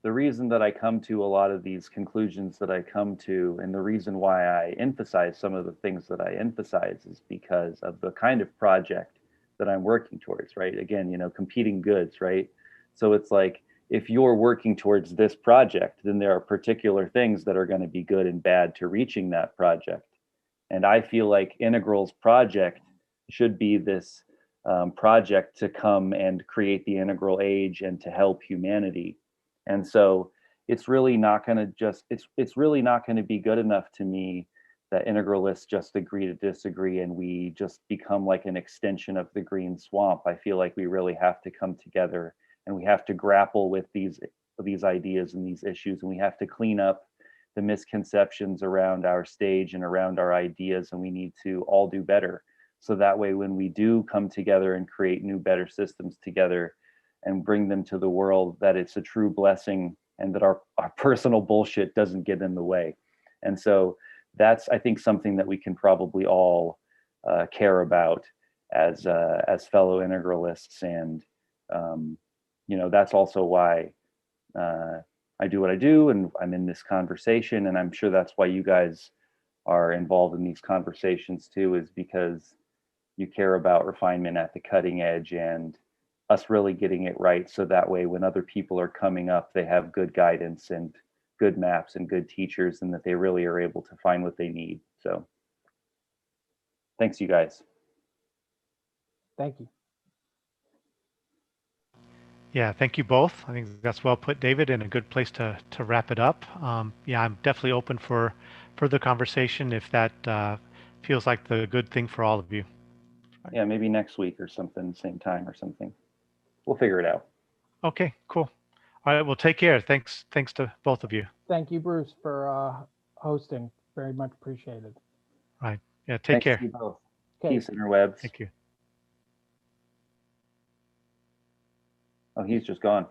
the reason that I come to a lot of these conclusions that I come to, and the reason why I emphasize some of the things that I emphasize, is because of the kind of project that I'm working towards, right? Again, competing goods, right? So it's like, if you're working towards this project, then there are particular things that are going to be good and bad to reaching that project. And I feel like Integral's project should be this project to come and create the integral age and to help humanity. And so it's really not going to it's really not going to be good enough to me that integralists just agree to disagree and we just become like an extension of the green swamp. I feel like we really have to come together, and we have to grapple with these ideas and these issues, and we have to clean up the misconceptions around our stage and around our ideas, and we need to all do better. So that way, when we do come together and create new, better systems together and bring them to the world, that it's a true blessing, and that our personal bullshit doesn't get in the way. And so that's, I think, something that we can probably all care about as fellow integralists. And that's also why I do what I do, and I'm in this conversation, and I'm sure that's why you guys are involved in these conversations too, is because you care about refinement at the cutting edge and us really getting it right, so that way when other people are coming up, they have good guidance and good maps and good teachers, and that they really are able to find what they need. So thanks, you guys. Thank you. Yeah, thank you both. I think that's well put, David, and a good place to wrap it up. Yeah, I'm definitely open for further conversation if that feels like the good thing for all of you. Yeah, maybe next week or something, same time or something. We'll figure it out. Okay, cool. All right, well, take care. Thanks to both of you. Thank you, Bruce, for hosting. Very much appreciated. All right. Yeah, take Thanks care. to you both. Okay. Peace, interwebs. Thank you. Oh, he's just gone.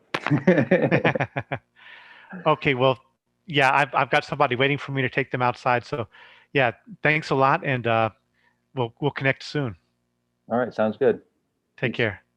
Okay, well, yeah, I've got somebody waiting for me to take them outside. So, yeah, thanks a lot, and we'll connect soon. All right, sounds good. Take Peace. care.